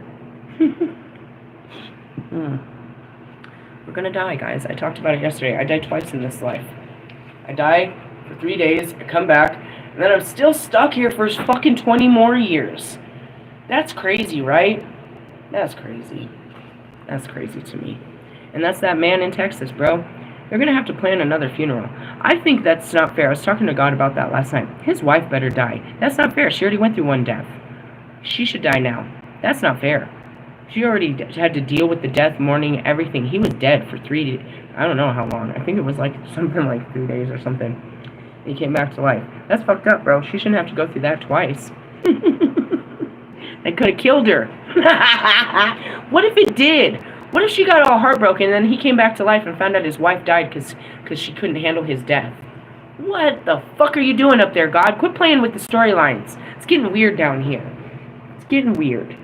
We're gonna die, guys. I talked about it yesterday. I died twice in this life. I die for 3 days, I come back, and then I'm still stuck here for fucking 20 more years. That's crazy, right? That's crazy. That's crazy to me. And that's that man in Texas, bro. They're going to have to plan another funeral. I think that's not fair. I was talking to God about that last night. His wife better die. That's not fair. She already went through one death. She should die now. That's not fair. She already had to deal with the death, mourning, everything. He was dead for I don't know how long. I think it was like something like 3 days or something. He came back to life. That's fucked up, bro. She shouldn't have to go through that twice. They could have killed her. What if it did? What if she got all heartbroken and then he came back to life and found out his wife died because she couldn't handle his death? What the fuck are you doing up there, God? Quit playing with the storylines. It's getting weird down here. It's getting weird.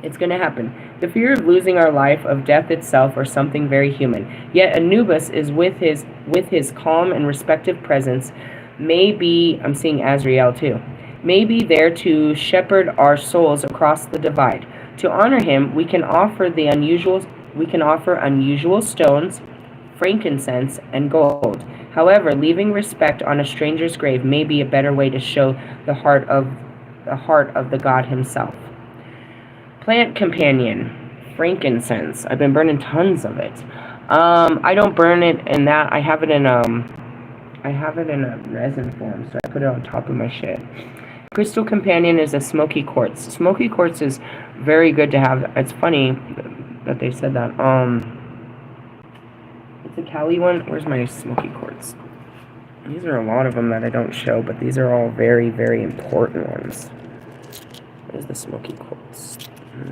It's going to happen. The fear of losing our life, of death itself, or something very human. Yet Anubis is with his calm and respective presence, may be, I'm seeing Azrael too, may be there to shepherd our souls across the divide. To honor him, we can offer unusual stones, frankincense, and gold. However, leaving respect on a stranger's grave may be a better way to show the heart of the god himself. Plant companion, frankincense. I've been burning tons of it. I don't burn it in that. I have it in a resin form, so I put it on top of my shit. Crystal companion is a smoky quartz. Smoky quartz is very good to have. It's funny that they said that. It's a Cali one. Where's my smoky quartz? These are a lot of them that I don't show, but these are all very, very important ones. Where's the smoky quartz? I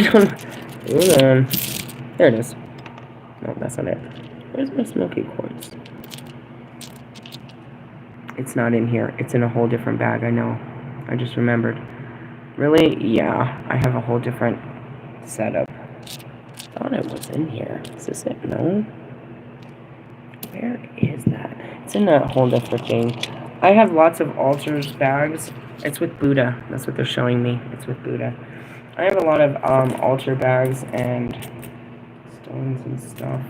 don't. Hold on. There it is. No, that's not it. Where's my smoky quartz? It's not in here. It's in a whole different bag, I know. I just remembered. Really? Yeah, I have a whole different setup. I thought it was in here. Is this it? No? Where is that? It's in a whole different thing. I have lots of altars bags. It's with Buddha. That's what they're showing me. It's with Buddha. I have a lot of altar bags and stones and stuff.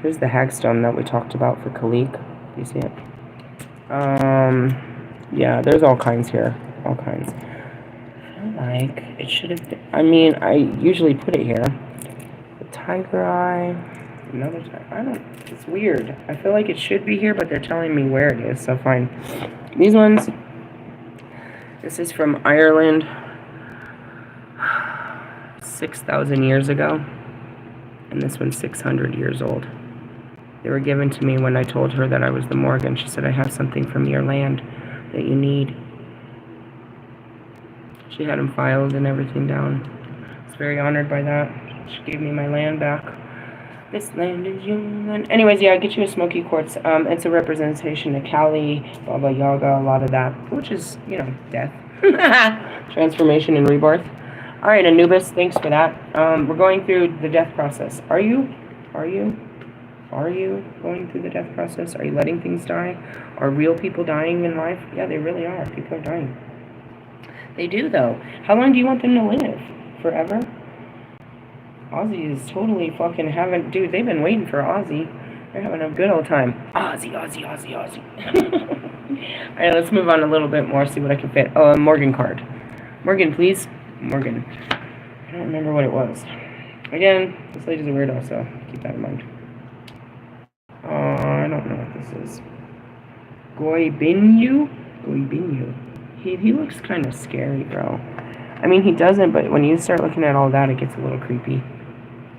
Here's the hagstone that we talked about for Kalik. Do you see it? Yeah, there's all kinds here. All kinds. I feel like it should have been, I mean, I usually put it here. The tiger eye. Another tiger. It's weird. I feel like it should be here, but they're telling me where it is, so fine. These ones. This is from Ireland. 6,000 years ago. And this one's 600 years old. They were given to me when I told her that I was the Morgan. She said, I have something from your land that you need. She had them filed and everything down. I was very honored by that. She gave me my land back. This land is yours. Anyways, yeah, I get you a smoky quartz. It's a representation of Kali, Baba Yaga, a lot of that, which is, you know, death. Transformation and rebirth. All right, Anubis, thanks for that. We're going through the death process. Are you going through the death process? Are you letting things die? Are real people dying in life? Yeah, they really are. People are dying. They do, though. How long do you want them to live? Forever? Ozzy is totally fucking having... Dude, they've been waiting for Ozzy. They're having a good old time. Ozzy. Alright, let's move on a little bit more, see what I can fit. Oh, a Morgan card. Morgan, please. Morgan. I don't remember what it was. Again, this lady's a weirdo, so keep that in mind. I don't know what this is. Goibinyu? He looks kind of scary, bro. I mean, he doesn't, but when you start looking at all that, it gets a little creepy.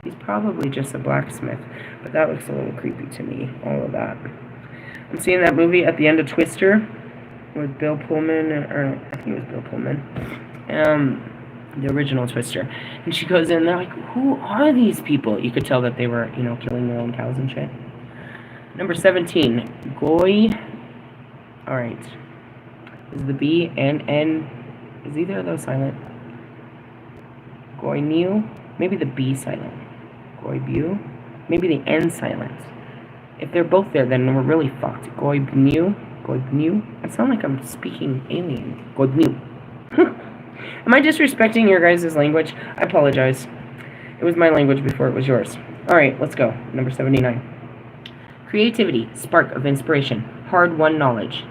He's probably just a blacksmith, but that looks a little creepy to me, all of that. I'm seeing that movie at the end of Twister with Bill Pullman, or I think it was Bill Pullman, the original Twister. And she goes in, they're like, who are these people? You could tell that they were, you know, killing their own cows and shit. Number 17, Goy. Alright. Is the B and N, is either of those silent? Goynew? Maybe the B silent. Goybu? Maybe the N silent. If they're both there, then we're really fucked. Goybnew? I sound like I'm speaking alien. Goybnew. Am I disrespecting your guys' language? I apologize. It was my language before it was yours. Alright, let's go. Number 79. Creativity, spark of inspiration, hard-won knowledge.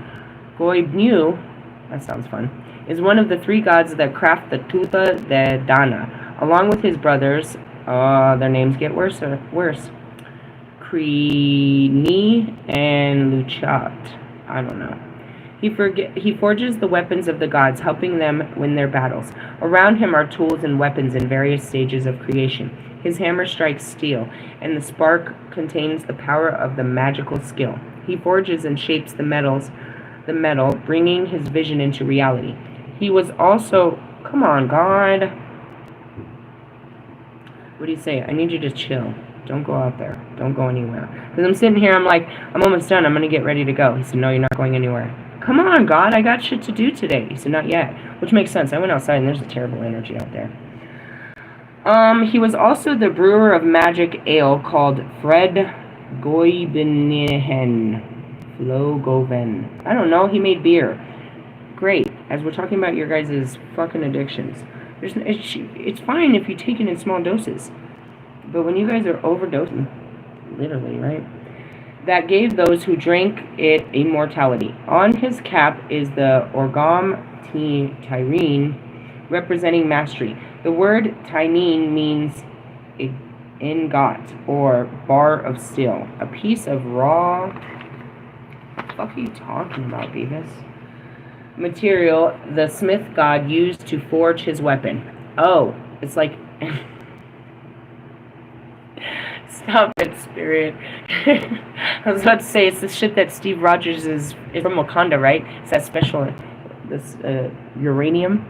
Goibnu, that sounds fun, is one of the three gods that craft the Tuta de Dana, along with his brothers. Their names get worse. Krini and Luchat. I don't know. He forges the weapons of the gods, helping them win their battles. Around him are tools and weapons in various stages of creation. His hammer strikes steel, and the spark contains the power of the magical skill. He forges and shapes the metal, bringing his vision into reality. He was also... Come on, God. What do you say? I need you to chill. Don't go out there. Don't go anywhere. Because I'm sitting here, I'm like, I'm almost done. I'm going to get ready to go. He said, no, you're not going anywhere. Come on, God, I got shit to do today. He said, not yet. Which makes sense. I went outside and there's a terrible energy out there. He was also the brewer of magic ale called Fred Goibnihen. Flogoven. I don't know. He made beer. Great. As we're talking about your guys' fucking addictions. It's fine if you take it in small doses. But when you guys are overdosing, literally, right? That gave those who drank it immortality. On his cap is the Orgam Tyrene, representing mastery. The word Tynine means ingot, or bar of steel. A piece of raw... What the fuck are you talking about, Beavis? Material the smith god used to forge his weapon. Oh, it's like... Stop it, Spirit. I was about to say, it's the shit that Steve Rogers is from Wakanda, right? It's that special, this, uranium.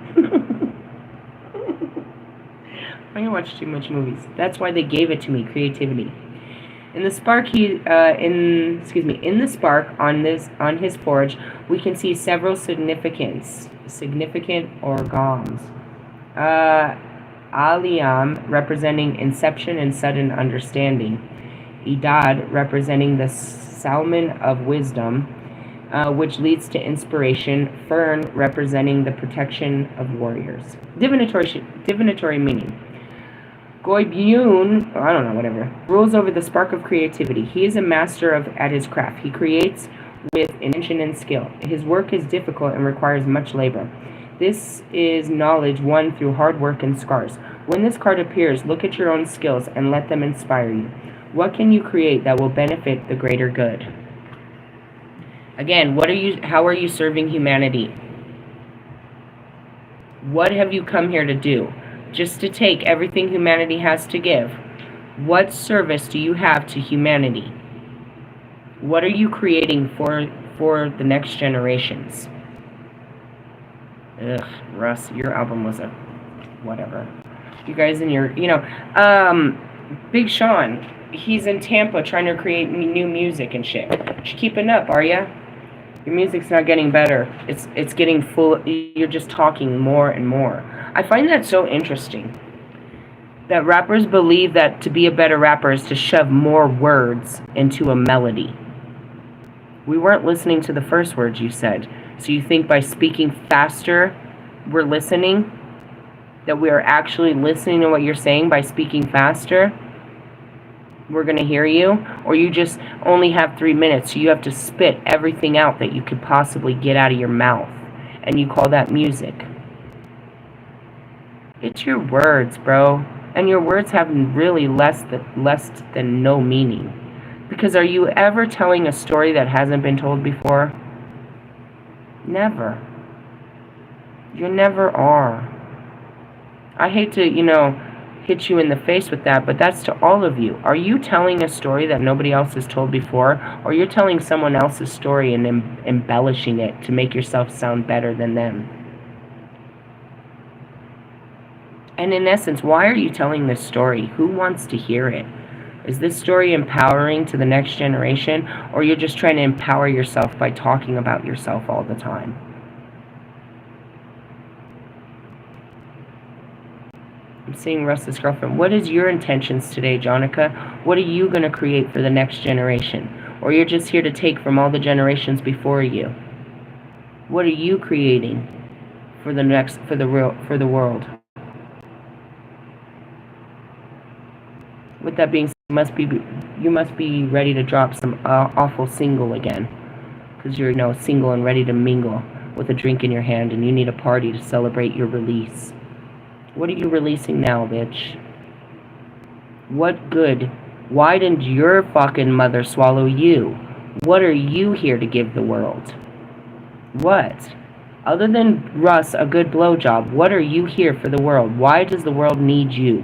I watch too much movies. That's why they gave it to me, creativity. In the spark, in the spark on his forge, we can see several significant organs. Aliam, representing inception and sudden understanding. Idad, representing the salmon of wisdom, which leads to inspiration. Fern, representing the protection of warriors. Divinatory meaning. Goibun, I don't know, whatever, rules over the spark of creativity. He is a master at his craft. He creates with intention and skill. His work is difficult and requires much labor. This is knowledge won through hard work and scars. When this card appears, look at your own skills and let them inspire you. What can you create that will benefit the greater good? Again, how are you serving humanity? What have you come here to do? Just to take everything humanity has to give. What service do you have to humanity? What are you creating for the next generations? Ugh, Russ, your album was a whatever. You guys in your, Big Sean, he's in Tampa trying to create new music and shit. You keeping up, are ya? Your music's not getting better. It's getting full. You're just talking more and more. I find that so interesting. That rappers believe that to be a better rapper is to shove more words into a melody. We weren't listening to the first words you said. So you think by speaking faster, we're listening? That we are actually listening to what you're saying by speaking faster? We're going to hear you? Or you just only have 3 minutes, so you have to spit everything out that you could possibly get out of your mouth. And you call that music. It's your words, bro. And your words have really less than no meaning. Because are you ever telling a story that hasn't been told before? Never. You never are. I hate to, hit you in the face with that, but that's to all of you. Are you telling a story that nobody else has told before? Or you're telling someone else's story and embellishing it to make yourself sound better than them? And in essence, why are you telling this story? Who wants to hear it? Is this story empowering to the next generation, or you're just trying to empower yourself by talking about yourself all the time? I'm seeing Russ's girlfriend. What is your intentions today, Jonica? What are you going to create for the next generation? Or you're just here to take from all the generations before you? What are you creating for the world? With that being said, You must be ready to drop some awful single again, because you're single and ready to mingle with a drink in your hand, and you need a party to celebrate your release. What are you releasing now, bitch? What good? Why didn't your fucking mother swallow you? What are you here to give the world? What? Other than Russ, a good blowjob, what are you here for the world? Why does the world need you?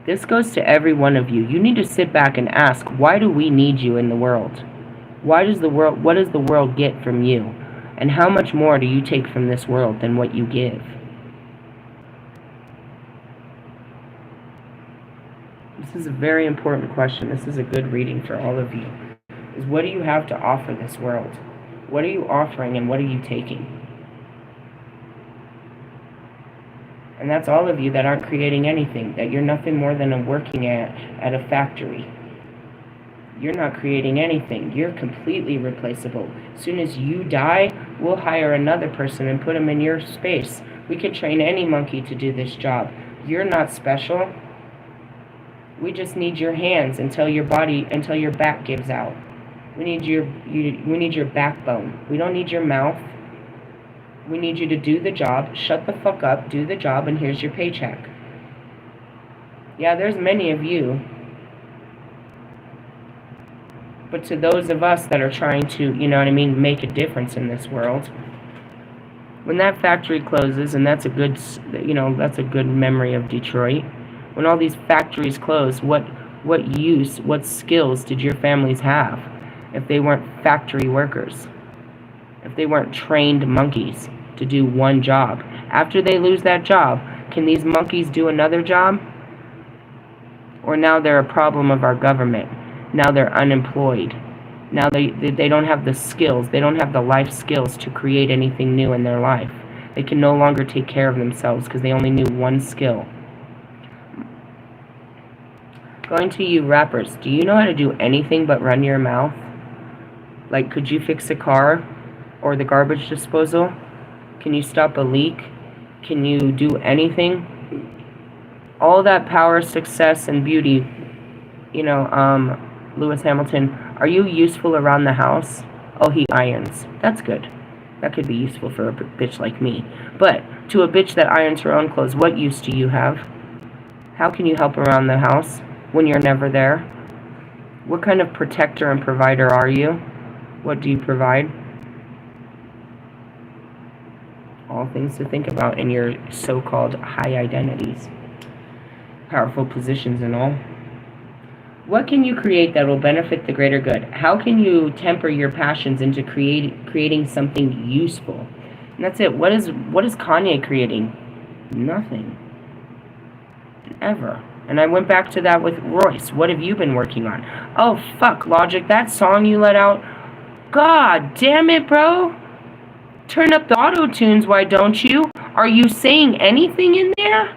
This goes to every one of you. You need to sit back and ask, why do we need you in the world? What does the world get from you? And how much more do you take from this world than what you give? This is a very important question. This is a good reading for all of you. Is what do you have to offer this world? What are you offering and what are you taking? And that's all of you that aren't creating anything, that you're nothing more than working at a factory. You're not creating anything. You're completely replaceable. As soon as you die, we'll hire another person and put them in your space. We can train any monkey to do this job. You're not special. We just need your hands until your back gives out. We need your backbone. We don't need your mouth. We need you to do the job, shut the fuck up, do the job, and here's your paycheck. Yeah, there's many of you. But to those of us that are trying to, make a difference in this world, when that factory closes, and that's a good memory of Detroit, when all these factories close, what skills did your families have if they weren't factory workers? If they weren't trained monkeys to do one job? After they lose that job, can these monkeys do another job? Or now they're a problem of our government. Now they're unemployed. Now they don't have the skills. They don't have the life skills to create anything new in their life. They can no longer take care of themselves because they only knew one skill. Going to you rappers, do you know how to do anything but run your mouth? Like, could you fix a car? Or the garbage disposal? Can you stop a leak? Can you do anything? All that power, success, and beauty, Lewis Hamilton, are you useful around the house? Oh, he irons. That's good. That could be useful for a bitch like me. But to a bitch that irons her own clothes, what use do you have? How can you help around the house when you're never there? What kind of protector and provider are you? What do you provide? All things to think about in your so-called high identities, powerful positions and all. What can you create that will benefit the greater good? How can you temper your passions into creating something useful? And that's it. What is Kanye creating? Nothing. Ever. And I went back to that with Royce. What have you been working on? Oh, fuck, Logic. That song you let out. God damn it, bro. Turn up the auto-tunes, why don't you? Are you saying anything in there?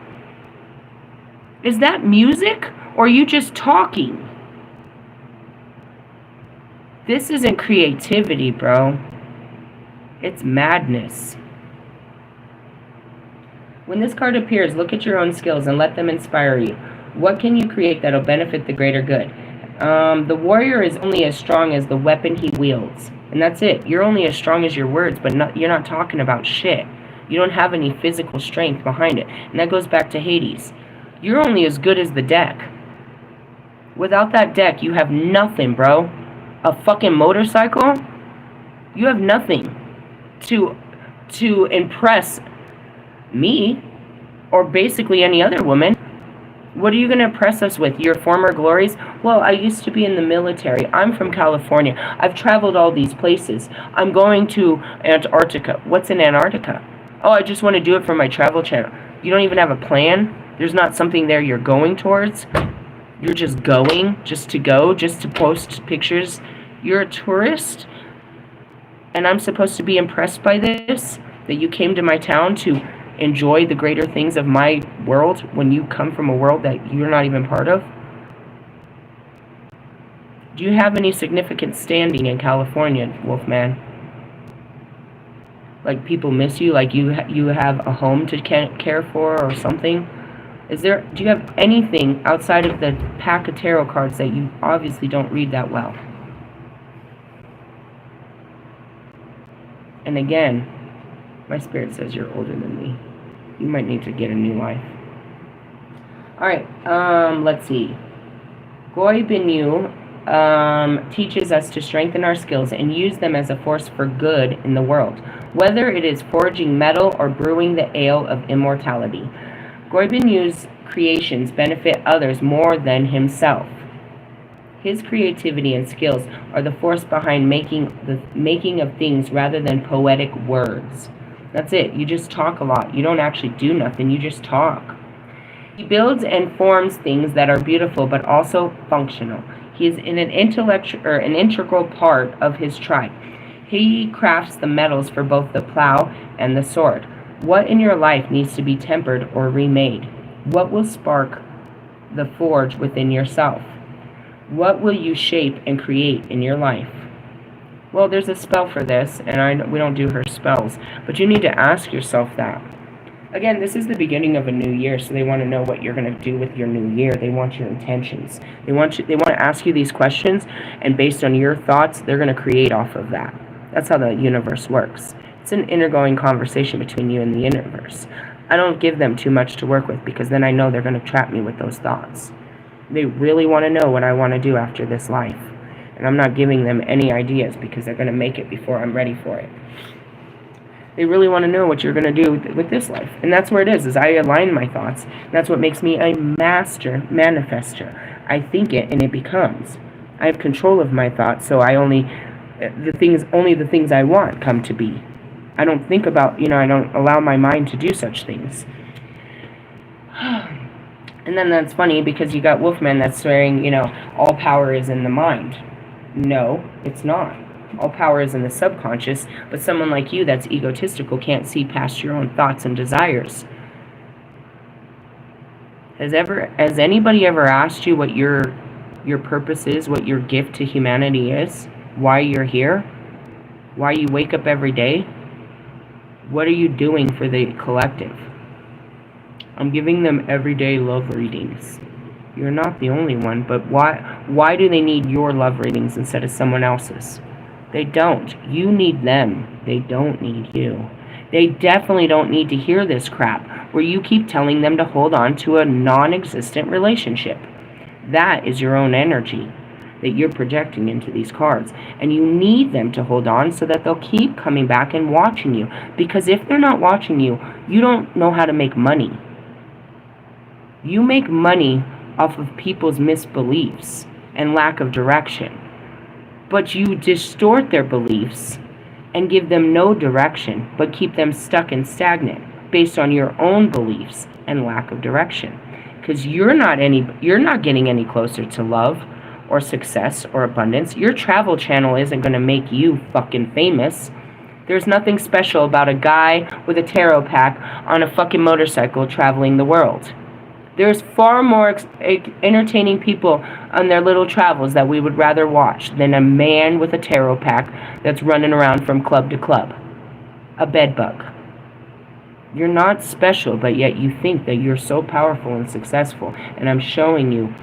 Is that music? Or are you just talking? This isn't creativity, bro. It's madness. When this card appears, look at your own skills and let them inspire you. What can you create that'll benefit the greater good? The warrior is only as strong as the weapon he wields. And that's it. You're only as strong as your words, but you're not talking about shit. You don't have any physical strength behind it. And that goes back to Hades. You're only as good as the deck. Without that deck, you have nothing, bro. A fucking motorcycle? You have nothing to impress me or basically any other woman. What are you going to impress us with? Your former glories? Well, I used to be in the military. I'm from California. I've traveled all these places. I'm going to Antarctica. What's in Antarctica? Oh, I just want to do it for my travel channel. You don't even have a plan? There's not something there you're going towards? You're just going, just to go, just to post pictures. You're a tourist? And I'm supposed to be impressed by this? That you came to my town to enjoy the greater things of my world when you come from a world that you're not even part of? Do you have any significant standing in California, Wolfman? Like people miss you, like you have a home to care for or something? Do you have anything outside of the pack of tarot cards that you obviously don't read that well? And again, my spirit says you're older than me. You might need to get a new life. Alright, let's see. Goy Binyu teaches us to strengthen our skills and use them as a force for good in the world, whether it is forging metal or brewing the ale of immortality. Goy Binyu's creations benefit others more than himself. His creativity and skills are the force behind the making of things rather than poetic words. That's it. You just talk a lot. You don't actually do nothing. You just talk. He builds and forms things that are beautiful but also functional. He is an integral part of his tribe. He crafts the metals for both the plow and the sword. What in your life needs to be tempered or remade? What will spark the forge within yourself? What will you shape and create in your life? Well, there's a spell for this, and we don't do her spells, but you need to ask yourself that. Again, this is the beginning of a new year, so they want to know what you're going to do with your new year. They want your intentions. They want to ask you these questions, and based on your thoughts, they're going to create off of that. That's how the universe works. It's an intergoing conversation between you and the universe. I don't give them too much to work with because then I know they're going to trap me with those thoughts. They really want to know what I want to do after this life. And I'm not giving them any ideas because they're going to make it before I'm ready for it. They really want to know what you're going to do with this life. And that's where it is I align my thoughts. That's what makes me a master manifester. I think it and it becomes. I have control of my thoughts, so only the things I want come to be. I don't think about, I don't allow my mind to do such things. And then that's funny because you got Wolfman that's swearing, all power is in the mind. No, it's not. All power is in the subconscious, but someone like you that's egotistical can't see past your own thoughts and desires. Has anybody ever asked you what your purpose is, what your gift to humanity is, why you're here, why you wake up every day? What are you doing for the collective? I'm giving them everyday love readings. You're not the only one, but why do they need your love readings instead of someone else's? They don't. You need them. They don't need you. They definitely don't need to hear this crap where you keep telling them to hold on to a non-existent relationship. That is your own energy that you're projecting into these cards. And you need them to hold on so that they'll keep coming back and watching you. Because if they're not watching you, you don't know how to make money. You make money off of people's misbeliefs and lack of direction. But you distort their beliefs and give them no direction, but keep them stuck and stagnant based on your own beliefs and lack of direction. Because you're not getting any closer to love or success or abundance. Your travel channel isn't going to make you fucking famous. There's nothing special about a guy with a tarot pack on a fucking motorcycle traveling the world. There's far more entertaining people on their little travels that we would rather watch than a man with a tarot pack that's running around from club to club. A bedbug. You're not special, but yet you think that you're so powerful and successful. And I'm showing you,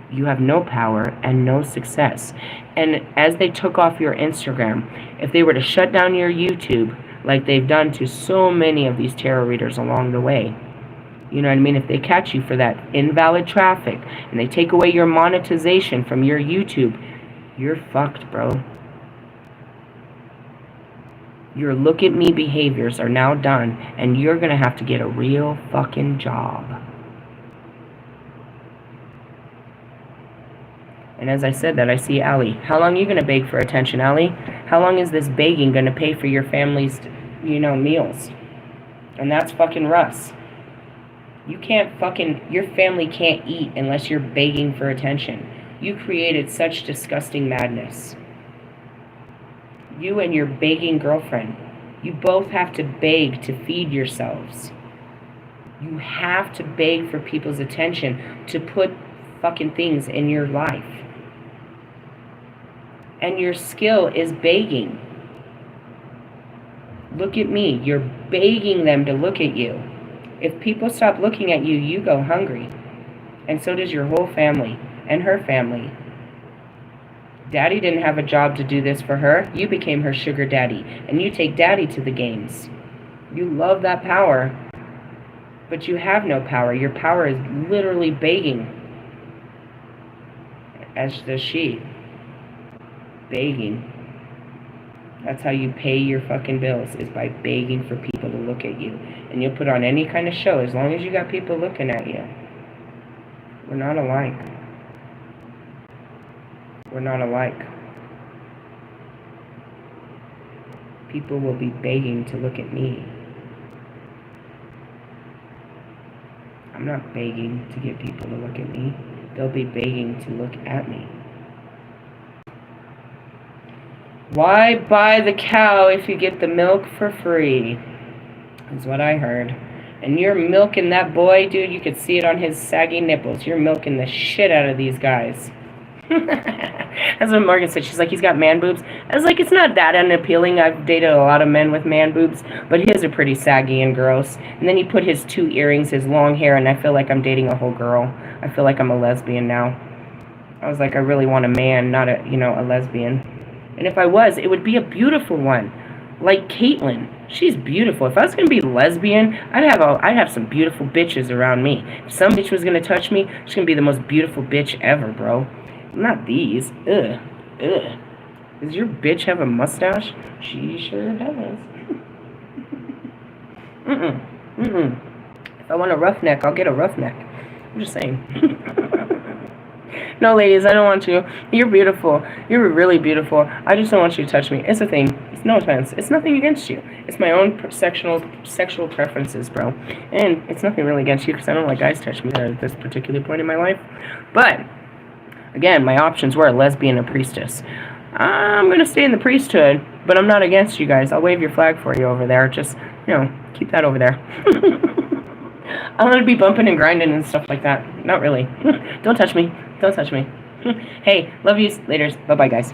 you have no power and no success. And as they took off your Instagram, if they were to shut down your YouTube, like they've done to so many of these tarot readers along the way, you know what I mean? If they catch you for that invalid traffic and they take away your monetization from your YouTube, you're fucked, bro. Your look at me behaviors are now done and you're going to have to get a real fucking job. And as I said that, I see Allie. How long are you going to beg for attention, Allie? How long is this begging going to pay for your family's, meals? And that's fucking Russ. Your family can't eat unless you're begging for attention. You created such disgusting madness. You and your begging girlfriend, you both have to beg to feed yourselves. You have to beg for people's attention to put fucking things in your life. And your skill is begging. Look at me. You're begging them to look at you. If people stop looking at you, you go hungry. And so does your whole family and her family. Daddy didn't have a job to do this for her. You became her sugar daddy. And you take daddy to the games. You love that power. But you have no power. Your power is literally begging. As does she. Begging. That's how you pay your fucking bills, is by begging for people to look at you. And you'll put on any kind of show as long as you got people looking at you. We're not alike. We're not alike. People will be begging to look at me. I'm not begging to get people to look at me. They'll be begging to look at me. Why buy the cow if you get the milk for free? Is what I heard. And you're milking that boy, dude. You could see it on his saggy nipples. You're milking the shit out of these guys. That's what Morgan said. She's like, he's got man boobs. I was like, it's not that unappealing. I've dated a lot of men with man boobs, but his are pretty saggy and gross. And then he put his 2 earrings, his long hair, and I feel like I'm dating a whole girl. I feel like I'm a lesbian now. I was like, I really want a man, not a, a lesbian. And if I was, it would be a beautiful one. Like Caitlyn. She's beautiful. If I was going to be lesbian, I'd have some beautiful bitches around me. If some bitch was going to touch me, she's going to be the most beautiful bitch ever, bro. Not these. Ugh. Ugh. Does your bitch have a mustache? She sure does. If I want a roughneck, I'll get a roughneck. I'm just saying. No, ladies, I don't want you. You're beautiful. You're really beautiful. I just don't want you to touch me. It's a thing. It's no offense. It's nothing against you. It's my own sexual preferences, bro. And it's nothing really against you because I don't like guys touch me at this particular point in my life. But, again, my options were a lesbian and priestess. I'm going to stay in the priesthood, but I'm not against you guys. I'll wave your flag for you over there. Just, keep that over there. I'm going to be bumping and grinding and stuff like that. Not really. Don't touch me. Don't touch me. Hey, love you. Laters. Bye-bye, guys.